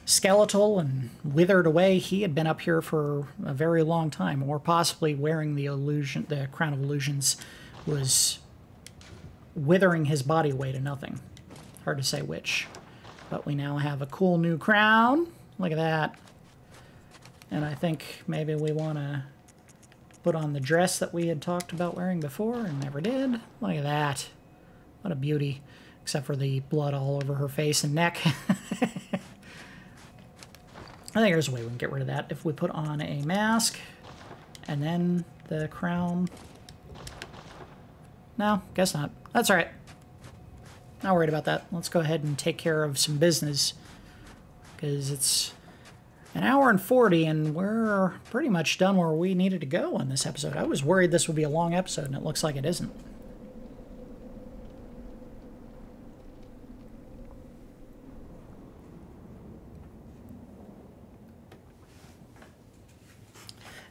skeletal and withered away, he had been up here for a very long time, or possibly wearing the illusion, the crown of illusions was withering his body away to nothing. Hard to say which. But we now have a cool new crown. Look at that. And I think maybe we want to put on the dress that we had talked about wearing before and never did. Look at that. What a beauty. Except for the blood all over her face and neck. I think there's a way we can get rid of that. If we put on a mask and then the crown. No, guess not. That's all right. Not worried about that. Let's go ahead and take care of some business, because it's an hour and 40 and we're pretty much done where we needed to go on this episode. I was worried this would be a long episode, and it looks like it isn't.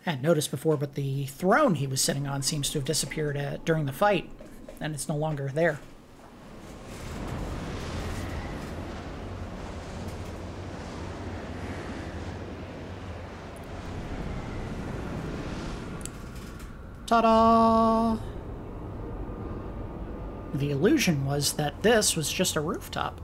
I hadn't noticed before, but the throne he was sitting on seems to have disappeared during the fight, and it's no longer there. Ta-da! the illusion was that this was just a rooftop.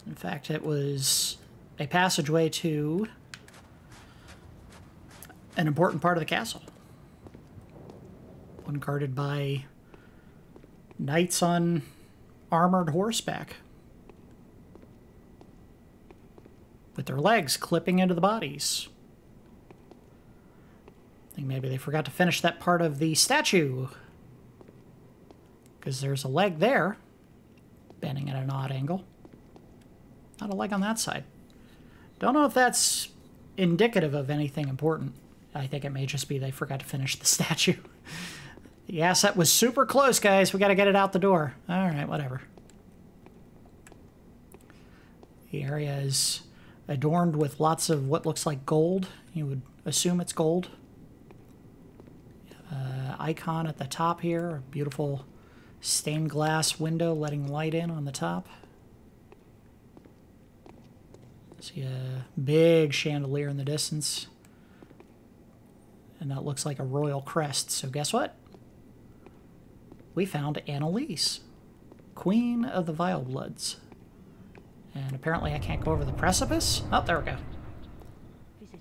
In fact, it was a passageway to an important part of the castle. One guarded by knights on armored horseback, with their legs clipping into the bodies. I think maybe they forgot to finish that part of the statue, because there's a leg there, bending at an odd angle. Not a leg on that side. Don't know if that's indicative of anything important. I think it may just be they forgot to finish the statue. The asset was super close, guys. We got to get it out the door. All right, whatever. The area is adorned with lots of what looks like gold. You would assume it's gold. Icon at the top here. A beautiful stained glass window letting light in on the top. See a big chandelier in the distance. And that looks like a royal crest. So guess what? We found Annalise, Queen of the Vilebloods. And apparently I can't go over the precipice. Oh, there we go. Visitor,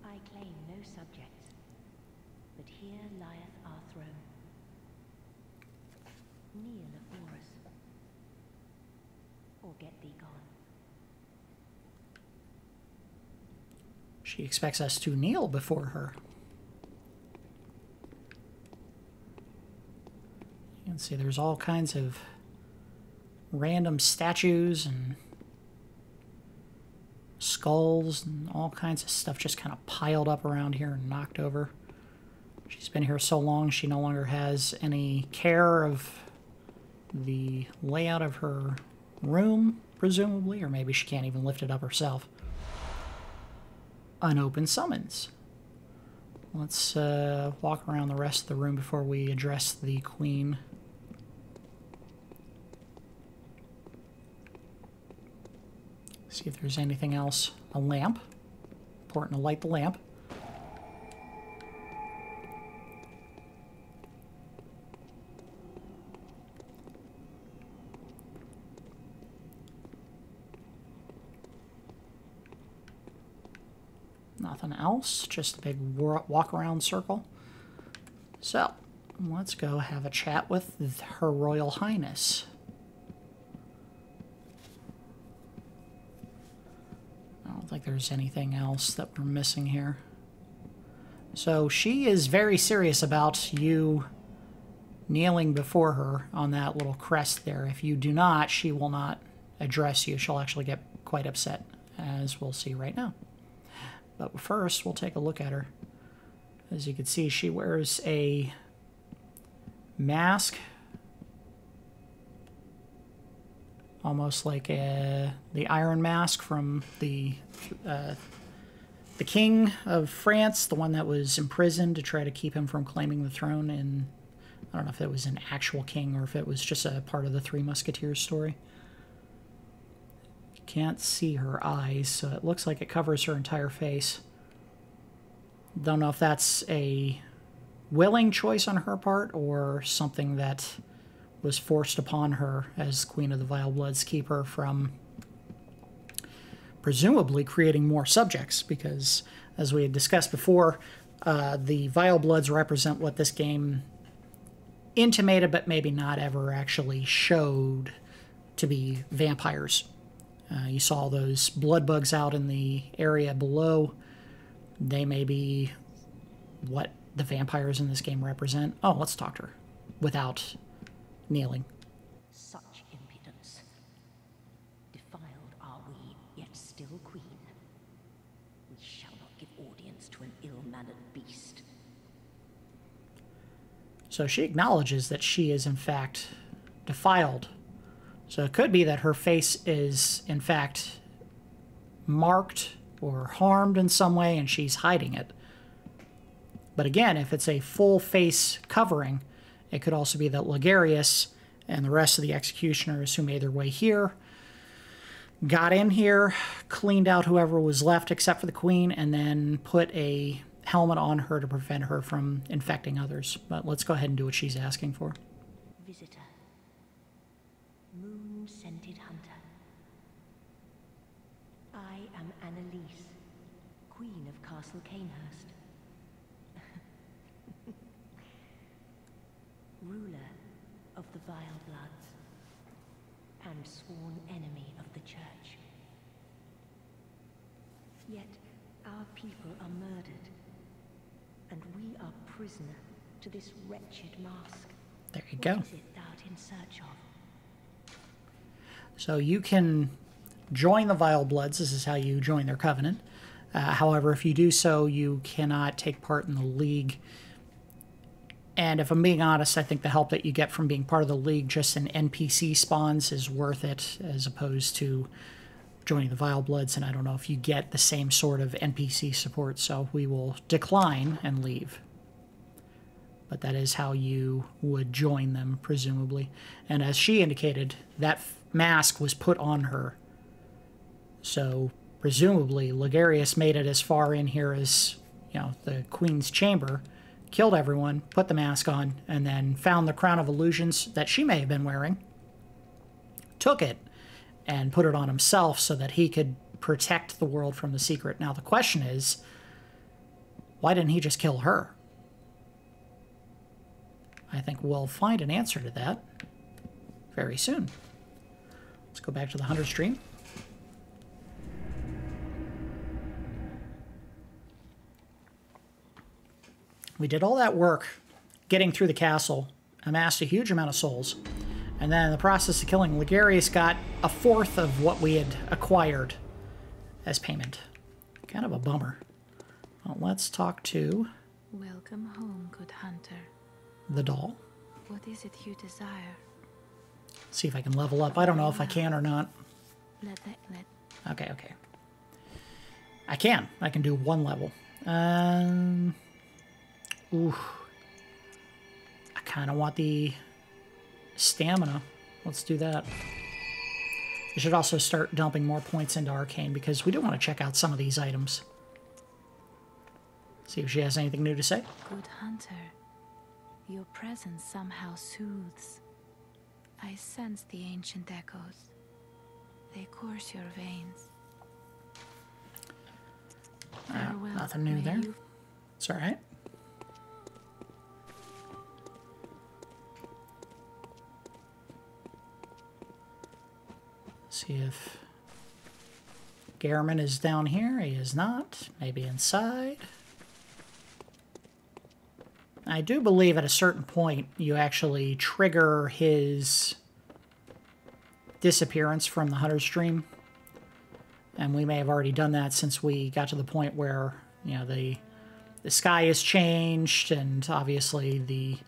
I claim no subjects, but here lieth our throne. Kneel before us, or get thee gone. She expects us to kneel before her. You can see there's all kinds of random statues and skulls and all kinds of stuff just kind of piled up around here and knocked over. She's been here so long she no longer has any care of the layout of her room, presumably, or maybe she can't even lift it up herself. Unopened Summons. Let's walk around the rest of the room before we address the queen. See if there's anything else. A lamp. Important to light the lamp. Nothing else, just a big walk-around circle. So, let's go have a chat with Her Royal Highness. I don't think there's anything else that we're missing here. So, she is very serious about you kneeling before her on that little crest there. If you do not, she will not address you. She'll actually get quite upset, as we'll see right now. But first, we'll take a look at her. As you can see, she wears a mask, almost like the Iron Mask from the King of France, the one that was imprisoned to try to keep him from claiming the throne. And I don't know if it was an actual king or if it was just a part of the Three Musketeers story. Can't see her eyes, so it looks like it covers her entire face. Don't know if that's a willing choice on her part or something that was forced upon her as Queen of the Vilebloods, keep her from presumably creating more subjects, because as we had discussed before, the Vilebloods represent what this game intimated but maybe not ever actually showed to be vampires. You saw those blood bugs out in the area below. They may be what the vampires in this game represent. Oh, let's talk to her without kneeling. Such impudence. Defiled are we, yet still queen. We shall not give audience to an ill-mannered beast. So she acknowledges that she is in fact defiled. So it could be that her face is, in fact, marked or harmed in some way, and she's hiding it. But again, if it's a full face covering, it could also be that Legarius and the rest of the executioners who made their way here got in here, cleaned out whoever was left except for the queen, and then put a helmet on her to prevent her from infecting others. But let's go ahead and do what she's asking for. Visitor. Moon-scented hunter. I am Annalise, Queen of Castle Cainhurst. Ruler of the Vilebloods, and sworn enemy of the Church. Yet our people are murdered, and we are prisoner to this wretched mask. There you go. What is it thou art in search of? So you can join the Vilebloods. This is how you join their covenant. However, if you do so, you cannot take part in the League. And if I'm being honest, I think the help that you get from being part of the League just in NPC spawns is worth it, as opposed to joining the Vilebloods, and I don't know if you get the same sort of NPC support, so we will decline and leave. But that is how you would join them, presumably. And as she indicated, that mask was put on her. So presumably Legarius made it as far in here as, you know, the Queen's chamber, killed everyone, put the mask on, and then found the Crown of Illusions that she may have been wearing, took it, and put it on himself so that he could protect the world from the secret. Now the question is, why didn't he just kill her? I think we'll find an answer to that very soon. Let's go back to the Hunter stream. We did all that work getting through the castle, amassed a huge amount of souls, and then in the process of killing Legarius got a fourth of what we had acquired as payment. Kind of a bummer. Well, let's talk to... Welcome home, good hunter. The doll. What is it you desire? See if I can level up. I don't know if I can or not. Okay. I can. I can do one level. Ooh. I kind of want the stamina. Let's do that. We should also start dumping more points into Arcane because we do want to check out some of these items. See if she has anything new to say. Good hunter, your presence somehow soothes. I sense the ancient echoes. They course your veins. Farewell, nothing new there. It's all right. See if Gehrman is down here. He is not. Maybe inside. I do believe at a certain point you actually trigger his disappearance from the Hunter stream. And we may have already done that since we got to the point where, you know, the sky has changed, and obviously the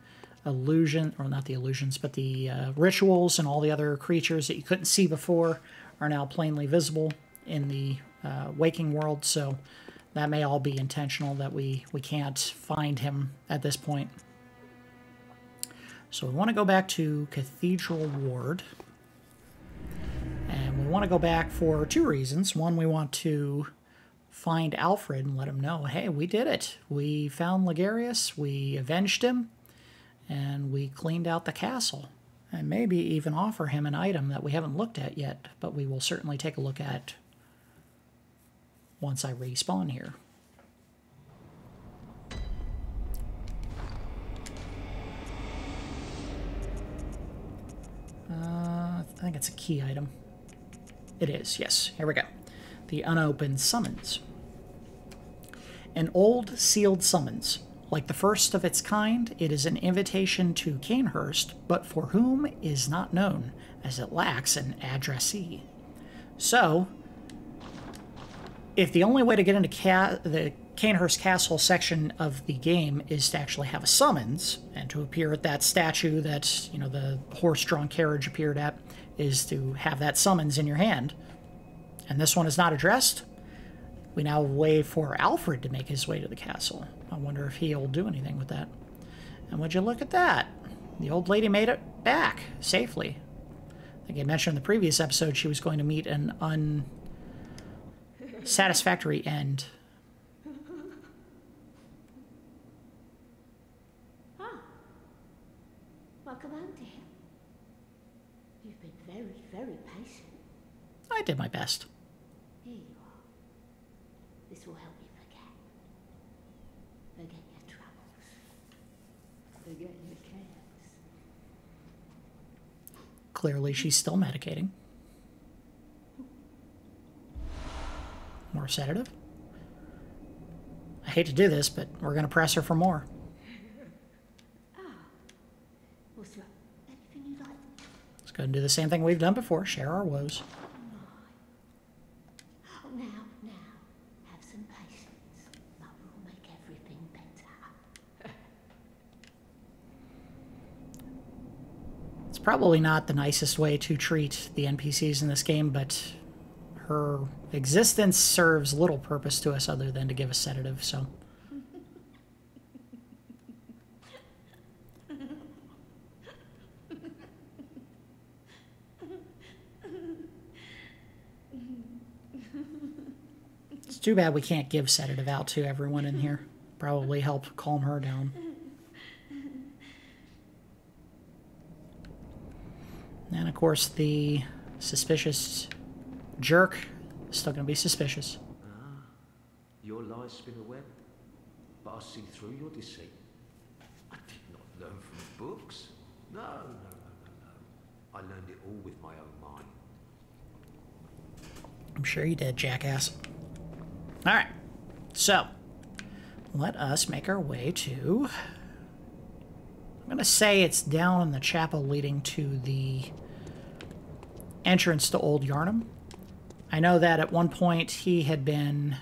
illusion, or not the illusions, but the rituals and all the other creatures that you couldn't see before are now plainly visible in the waking world. So that may all be intentional, that we can't find him at this point. So we want to go back to Cathedral Ward. And we want to go back for two reasons. One, we want to find Alfred and let him know, hey, we did it. We found Legarius, we avenged him, and we cleaned out the castle. And maybe even offer him an item that we haven't looked at yet, but we will certainly take a look at once I respawn here. I think it's a key item. It is, yes. Here we go. The Unopened Summons. An old sealed summons. Like the first of its kind, it is an invitation to Cainhurst, but for whom is not known, as it lacks an addressee. So, if the only way to get into the Cainhurst Castle section of the game is to actually have a summons, and to appear at that statue that, you know, the horse-drawn carriage appeared at, is to have that summons in your hand, and this one is not addressed, we now have a way for Alfred to make his way to the castle. I wonder if he'll do anything with that. And would you look at that? The old lady made it back safely. think I mentioned in the previous episode she was going to meet an unsatisfactory end. Welcome home, dear. You've been very, very patient. I did my best. Here you are. This will help you forget. Forget your troubles. Forget your cares. Clearly she's still medicating. More sedative. I hate to do this, but we're going to press her for more. What's up? Anything you like? Let's go and do the same thing we've done before. Share our woes. Oh, now, have some patience. That will make everything better. It's probably not the nicest way to treat the NPCs in this game, but her existence serves little purpose to us other than to give us sedative, so... It's too bad we can't give sedative out to everyone in here. Probably help calm her down. And of course the suspicious jerk is still going to be suspicious. Ah, your lies spin a web, but I see through your deceit. I did not learn from books. No. I learned it all with my own mind. I'm sure you did, jackass. Alright, so let us make our way to... I'm going to say it's down in the chapel leading to the entrance to Old Yarnum. I know that at one point he had been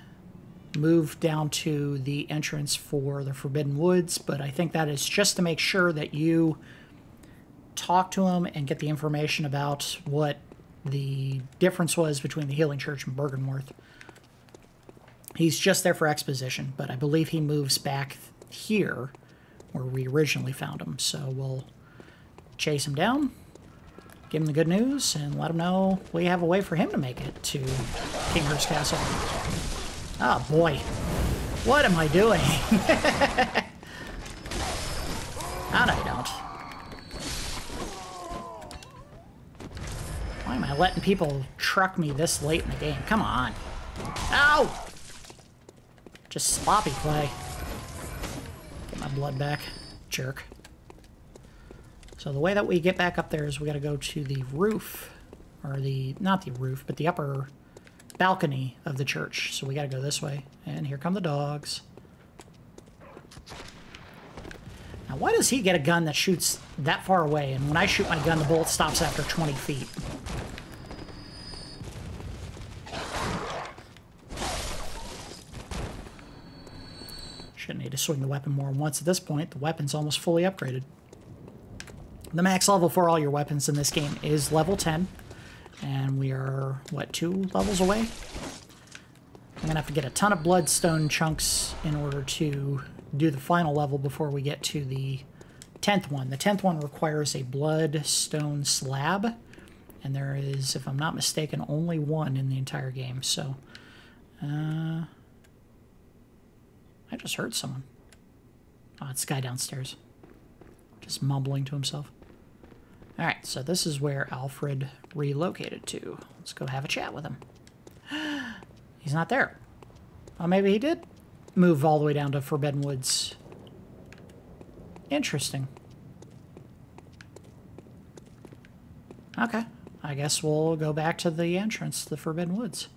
moved down to the entrance for the Forbidden Woods, but I think that is just to make sure that you talk to him and get the information about what the difference was between the Healing Church and Bergenworth. He's just there for exposition, but I believe he moves back here where we originally found him. So we'll chase him down, give him the good news, and let him know we have a way for him to make it to Cainhurst Castle. Oh boy, what am I doing? Oh, no, you don't. Why am I letting people truck me this late in the game? Come on. Ow! Just sloppy play. Get my blood back. Jerk. So the way that we get back up there is we gotta go to the roof. Or the... not the roof, but the upper balcony of the church. So we gotta go this way. And here come the dogs. Now why does he get a gun that shoots that far away? And when I shoot my gun, the bullet stops after 20 feet. Shouldn't need to swing the weapon more than once at this point. The weapon's almost fully upgraded. The max level for all your weapons in this game is level 10. And we are, what, 2 levels away? I'm going to have to get a ton of Bloodstone Chunks in order to do the final level before we get to the 10th one. The 10th one requires a Bloodstone slab. And there is, if I'm not mistaken, only one in the entire game. So, I just heard someone. Oh, it's the guy downstairs. Just mumbling to himself. Alright, so this is where Alfred relocated to. Let's go have a chat with him. He's not there. Oh, maybe he did move all the way down to Forbidden Woods. Interesting. Okay, I guess we'll go back to the entrance to the Forbidden Woods.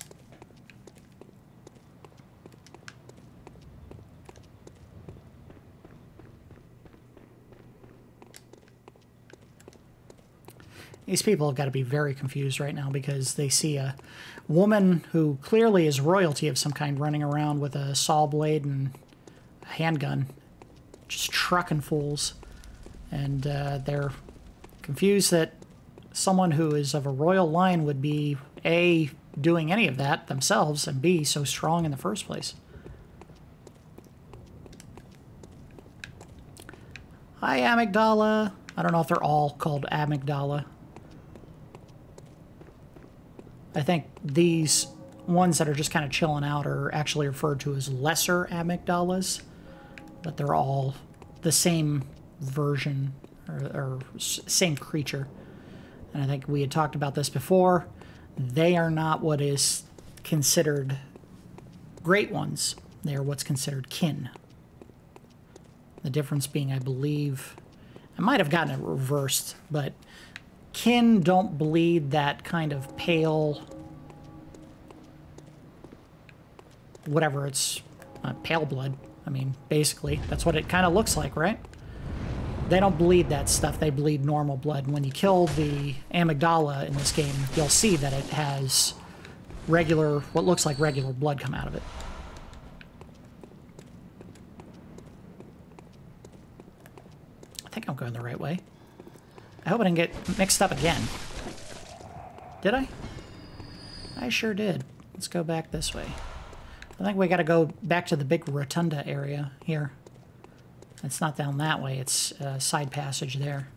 These people have got to be very confused right now because they see a woman who clearly is royalty of some kind running around with a saw blade and a handgun, just trucking fools. And they're confused that someone who is of a royal line would be, A, doing any of that themselves, and B, so strong in the first place. Hi, Amygdala. I don't know if they're all called Amygdala. I think these ones that are just kind of chilling out are actually referred to as lesser Amygdalas, but they're all the same version or same creature. And I think we had talked about this before. They are not what is considered great ones. They are what's considered kin. The difference being, I believe, I might have gotten it reversed, but kin don't bleed that kind of pale, whatever, it's pale blood. I mean, basically, that's what it kind of looks like, right? They don't bleed that stuff. They bleed normal blood. And when you kill the Amygdala in this game, you'll see that it has regular, what looks like regular blood come out of it. I think I'm going the right way. I hope I didn't get mixed up again. Did I? I sure did. Let's go back this way. I think we gotta go back to the big rotunda area here. It's not down that way, it's a side passage there.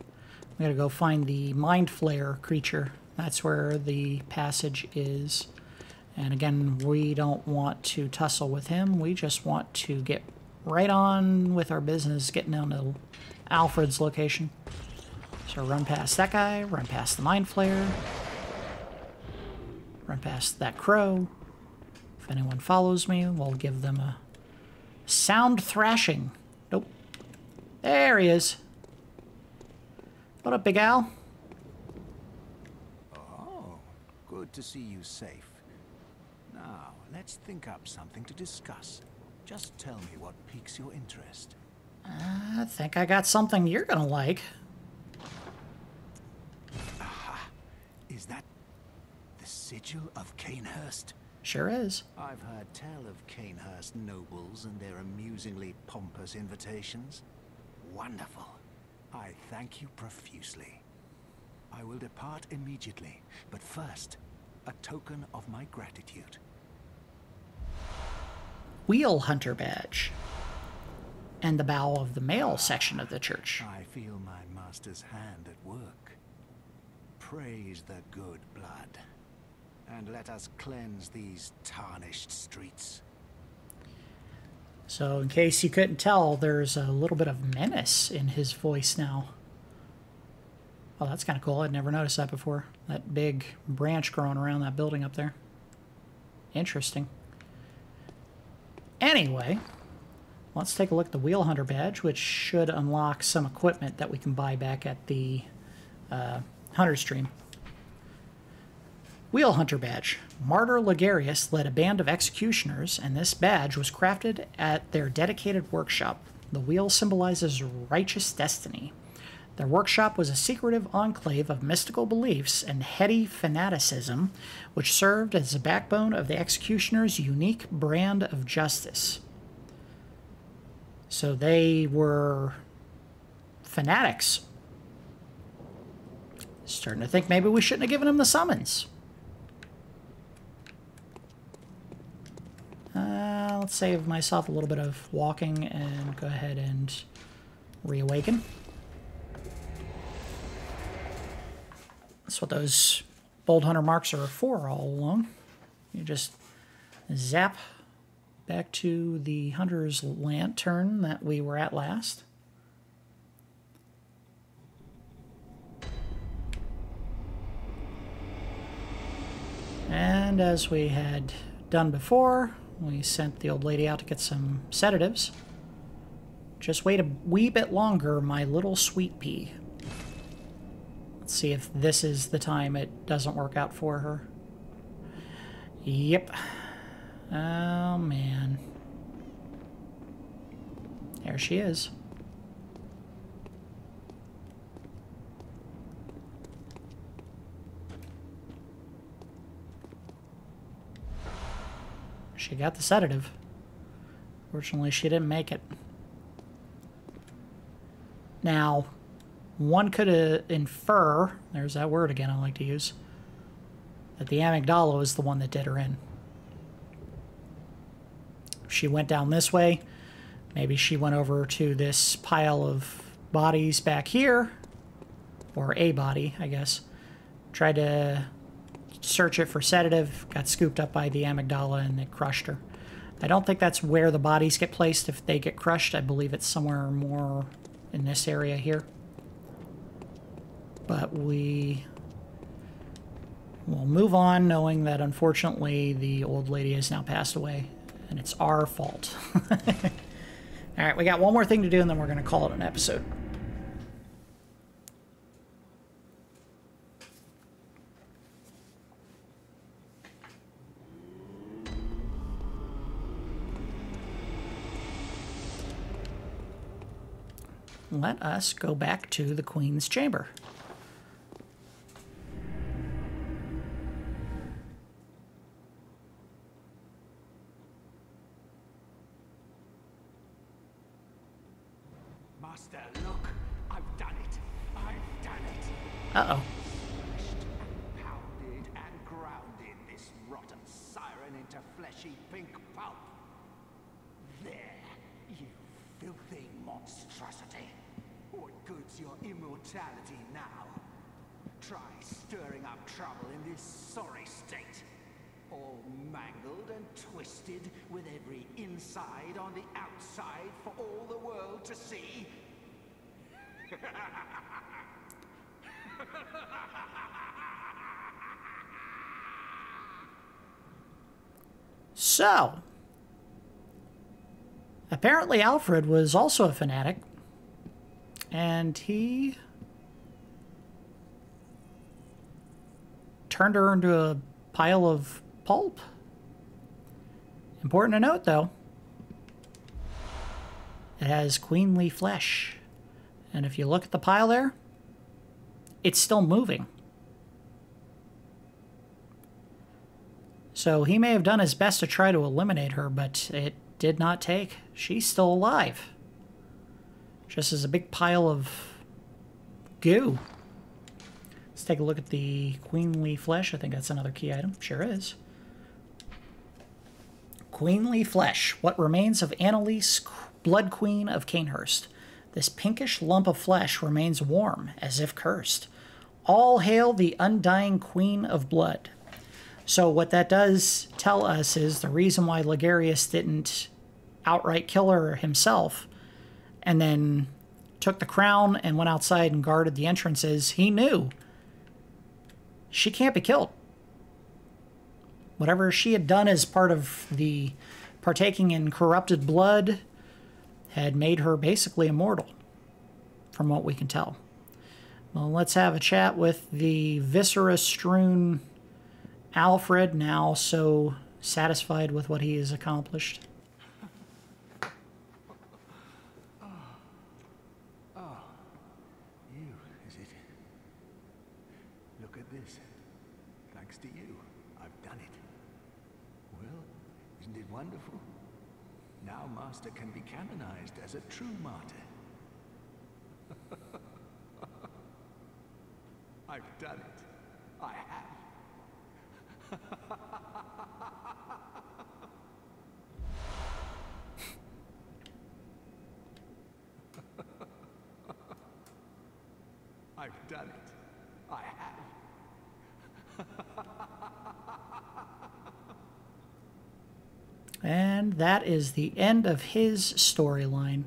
We gotta go find the Mind Flayer creature. That's where the passage is. And again, we don't want to tussle with him. We just want to get right on with our business, getting down to Alfred's location. So run past that guy, run past the Mind Flayer, run past that crow. If anyone follows me, we'll give them a sound thrashing. Nope. There he is. What up, Big Al? Oh, good to see you safe. Now, let's think up something to discuss. Just tell me what piques your interest. I think I got something you're gonna like. Aha! Is that the sigil of Cainhurst? Sure is. I've heard tell of Cainhurst nobles and their amusingly pompous invitations. Wonderful. I thank you profusely. I will depart immediately, but first, a token of my gratitude. Wheel Hunter Badge. And the bow of the male section of the church. I feel my master's hand at work. Praise the good blood. And let us cleanse these tarnished streets. So, in case you couldn't tell, there's a little bit of menace in his voice now. Oh, that's kind of cool. I'd never noticed that before. That big branch growing around that building up there. Interesting. Anyway, let's take a look at the Wheel Hunter Badge, which should unlock some equipment that we can buy back at the Hunter Stream. Wheel Hunter Badge. Martyr Legarius led a band of executioners, and this badge was crafted at their dedicated workshop. The wheel symbolizes righteous destiny. Their workshop was a secretive enclave of mystical beliefs and heady fanaticism, which served as the backbone of the executioners' unique brand of justice. So they were fanatics. Starting to think maybe we shouldn't have given them the summons. Let's save myself a little bit of walking and go ahead and reawaken. That's what those Bold Hunter marks are for all along. You just zap back to the Hunter's Lantern that we were at last. And as we had done before, we sent the old lady out to get some sedatives. Just wait a wee bit longer, my little sweet pea. Let's see if this is the time it doesn't work out for her. Yep. Oh, man. There she is. She got the sedative. Fortunately, she didn't make it. Now, one could infer, there's that word again I like to use, that the Amygdala is the one that did her in. If she went down this way, maybe she went over to this pile of bodies back here, or a body, I guess, tried to search it for sedative, got scooped up by the Amygdala, and they crushed her. I don't think that's where the bodies get placed if they get crushed. I believe it's somewhere more in this area here. But we will move on knowing that unfortunately the old lady has now passed away, and it's our fault. Alright, we got one more thing to do and then we're going to call it an episode. Let us go back to the Queen's Chamber. Master, look! I've done it! I've done it! Uh-oh. Pounded and grounded this rotten siren into fleshy pink pulp. There, you filthy monstrosity. What good's your immortality now? Try stirring up trouble in this sorry state. All mangled and twisted, with every inside on the outside for all the world to see. So, apparently Alfred was also a fanatic, and he turned her into a pile of pulp. Important to note, though, it has queenly flesh. And if you look at the pile there, it's still moving. So he may have done his best to try to eliminate her, but it did not take. She's still alive. Just as a big pile of goo. Let's take a look at the queenly flesh. I think that's another key item. Sure is. Queenly flesh. What remains of Annalise, Blood Queen of Cainhurst. This pinkish lump of flesh remains warm, as if cursed. All hail the undying Queen of Blood. So what that does tell us is the reason why Legarius didn't outright kill her himself and then took the crown and went outside and guarded the entrances. He knew she can't be killed. Whatever she had done as part of the partaking in corrupted blood had made her basically immortal, from what we can tell. Well, let's have a chat with the viscera-strewn Alfred, now so satisfied with what he has accomplished. You, is it? Look at this. Thanks to you, I've done it. Well, isn't it wonderful? Now Master can be canonized as a true martyr. I've done it. I have. I've done it. I have. And that is the end of his storyline.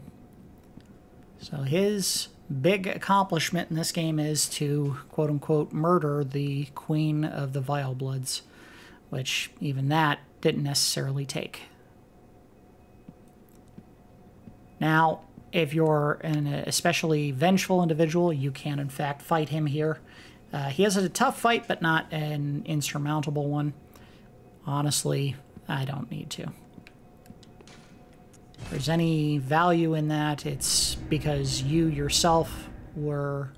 So his big accomplishment in this game is to, quote-unquote, murder the Queen of the Vilebloods, which even that didn't necessarily take. Now, if you're an especially vengeful individual, you can, in fact, fight him here. He has a tough fight, but not an insurmountable one. Honestly, I don't need to. If there's any value in that, it's because you yourself were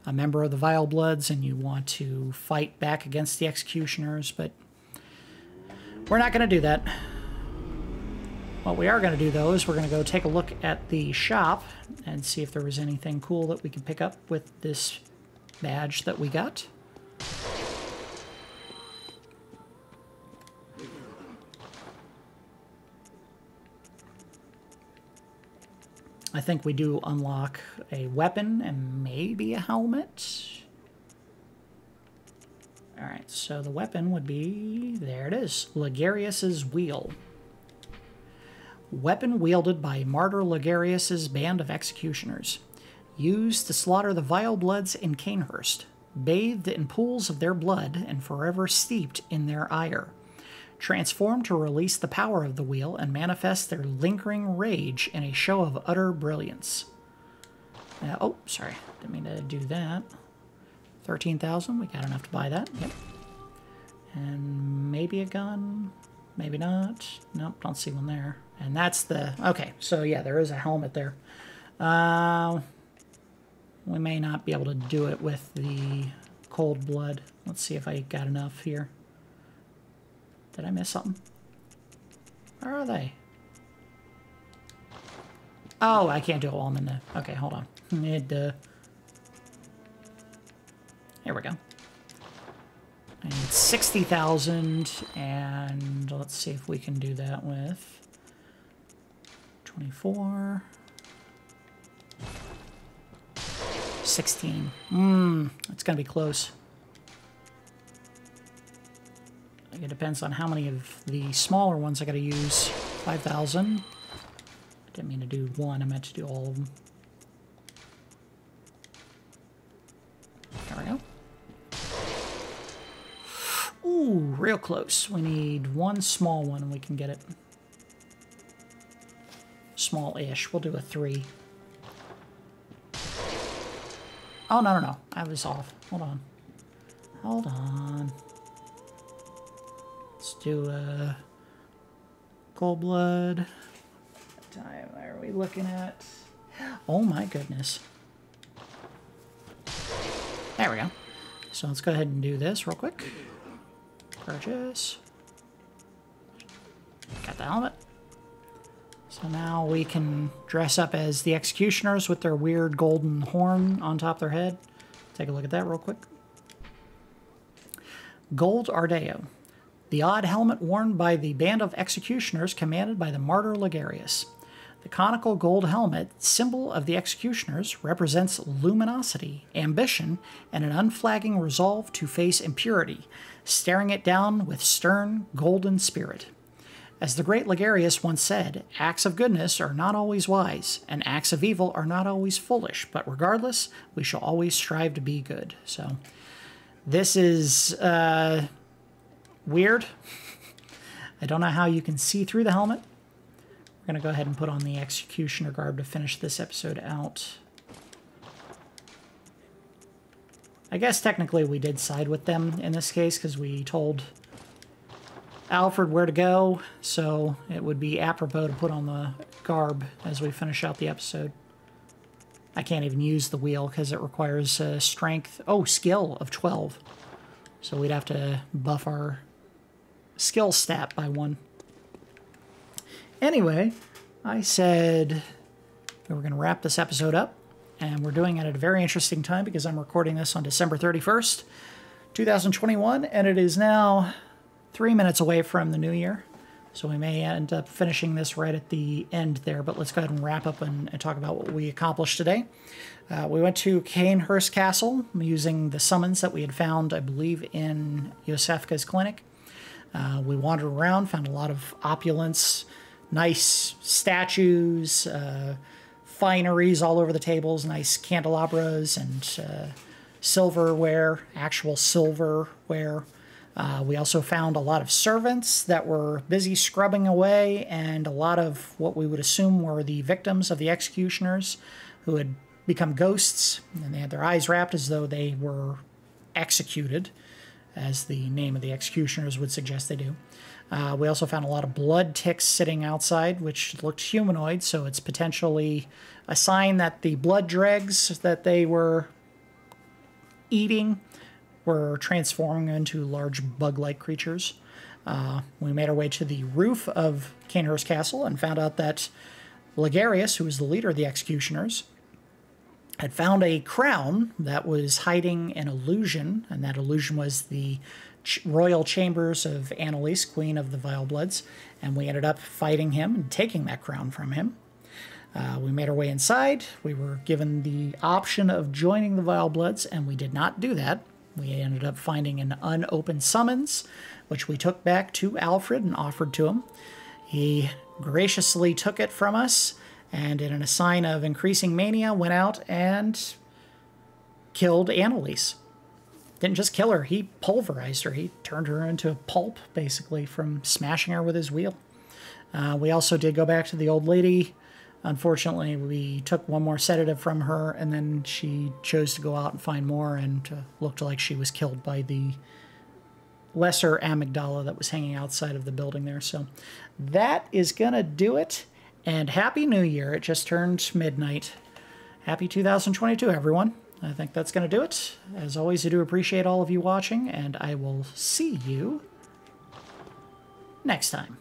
a member of the Vilebloods and you want to fight back against the Executioners, but we're not going to do that. What we are going to do, though, is we're going to go take a look at the shop and see if there was anything cool that we can pick up with this badge that we got. I think we do unlock a weapon and maybe a helmet. Alright. Alright, so the weapon would be... there it is. Legarius's Wheel. Weapon wielded by Martyr Legarius's band of executioners. Used to slaughter the Vilebloods in Cainhurst. Bathed in pools of their blood and forever steeped in their ire. Transformed to release the power of the wheel and manifest their lingering rage in a show of utter brilliance. Oh, sorry. Didn't mean to do that. 13,000. We got enough to buy that. Yep. And maybe a gun. Maybe not. Nope, don't see one there. And that's the... okay, so yeah, there is a helmet there. We may not be able to do it with the cold blood. Let's see if I got enough here. Did I miss something? Where are they? Oh, I can't do it while I'm in the... okay, hold on. Here we go. I need 60,000, and let's see if we can do that with 24, 16. It's gonna be close. It depends on how many of the smaller ones I gotta use. 5,000. I didn't mean to do one, I meant to do all of them. There we go. Ooh, real close. We need one small one and we can get it. Small-ish. We'll do a 3. Oh, no. I was off. Hold on. Hold on. Let's do a cold blood. What time are we looking at? Oh my goodness. There we go. So let's go ahead and do this real quick. Purchase. Got the helmet. So now we can dress up as the executioners with their weird golden horn on top of their head. Take a look at that real quick. Gold Ardeo. The odd helmet worn by the band of executioners commanded by the Martyr Legarius. The conical gold helmet, symbol of the executioners, represents luminosity, ambition, and an unflagging resolve to face impurity, staring it down with stern, golden spirit. As the great Legarius once said, acts of goodness are not always wise, and acts of evil are not always foolish, but regardless, we shall always strive to be good. So, this is weird. I don't know how you can see through the helmet. We're going to go ahead and put on the Executioner Garb to finish this episode out. I guess technically we did side with them in this case because we told Alfred where to go, so it would be apropos to put on the Garb as we finish out the episode. I can't even use the wheel because it requires strength, skill of 12. So we'd have to buff our skill stat by 1. Anyway, I said we were going to wrap this episode up, and we're doing it at a very interesting time because I'm recording this on December 31st, 2021, and it is now 3 minutes away from the new year. So we may end up finishing this right at the end there, but let's go ahead and wrap up and talk about what we accomplished today. We went to Cainhurst Castle using the summons that we had found, I believe, in Yosefka's clinic. We wandered around, found a lot of opulence, nice statues, fineries all over the tables, nice candelabras and silverware, actual silverware. We also found a lot of servants that were busy scrubbing away, and a lot of what we would assume were the victims of the executioners who had become ghosts, and they had their eyes wrapped as though they were executed, as the name of the executioners would suggest they do. We also found a lot of blood ticks sitting outside, which looked humanoid, so it's potentially a sign that the blood dregs that they were eating were transforming into large bug-like creatures. We made our way to the roof of Cainhurst Castle and found out that Legarius, who was the leader of the executioners, had found a crown that was hiding an illusion, and that illusion was the royal chambers of Annalise, Queen of the Vilebloods, and we ended up fighting him and taking that crown from him. We made our way inside. We were given the option of joining the Vilebloods, and we did not do that. We ended up finding an unopened summons, which we took back to Alfred and offered to him. He graciously took it from us, and in a sign of increasing mania, went out and killed Annalise. Didn't just kill her, he pulverized her. He turned her into pulp, basically, from smashing her with his wheel. We also did go back to the old lady. Unfortunately, we took one more sedative from her, and then she chose to go out and find more, and looked like she was killed by the lesser Amygdala that was hanging outside of the building there. So that is going to do it. And Happy New Year. It just turned midnight. Happy 2022, everyone. I think that's going to do it. As always, I do appreciate all of you watching, and I will see you next time.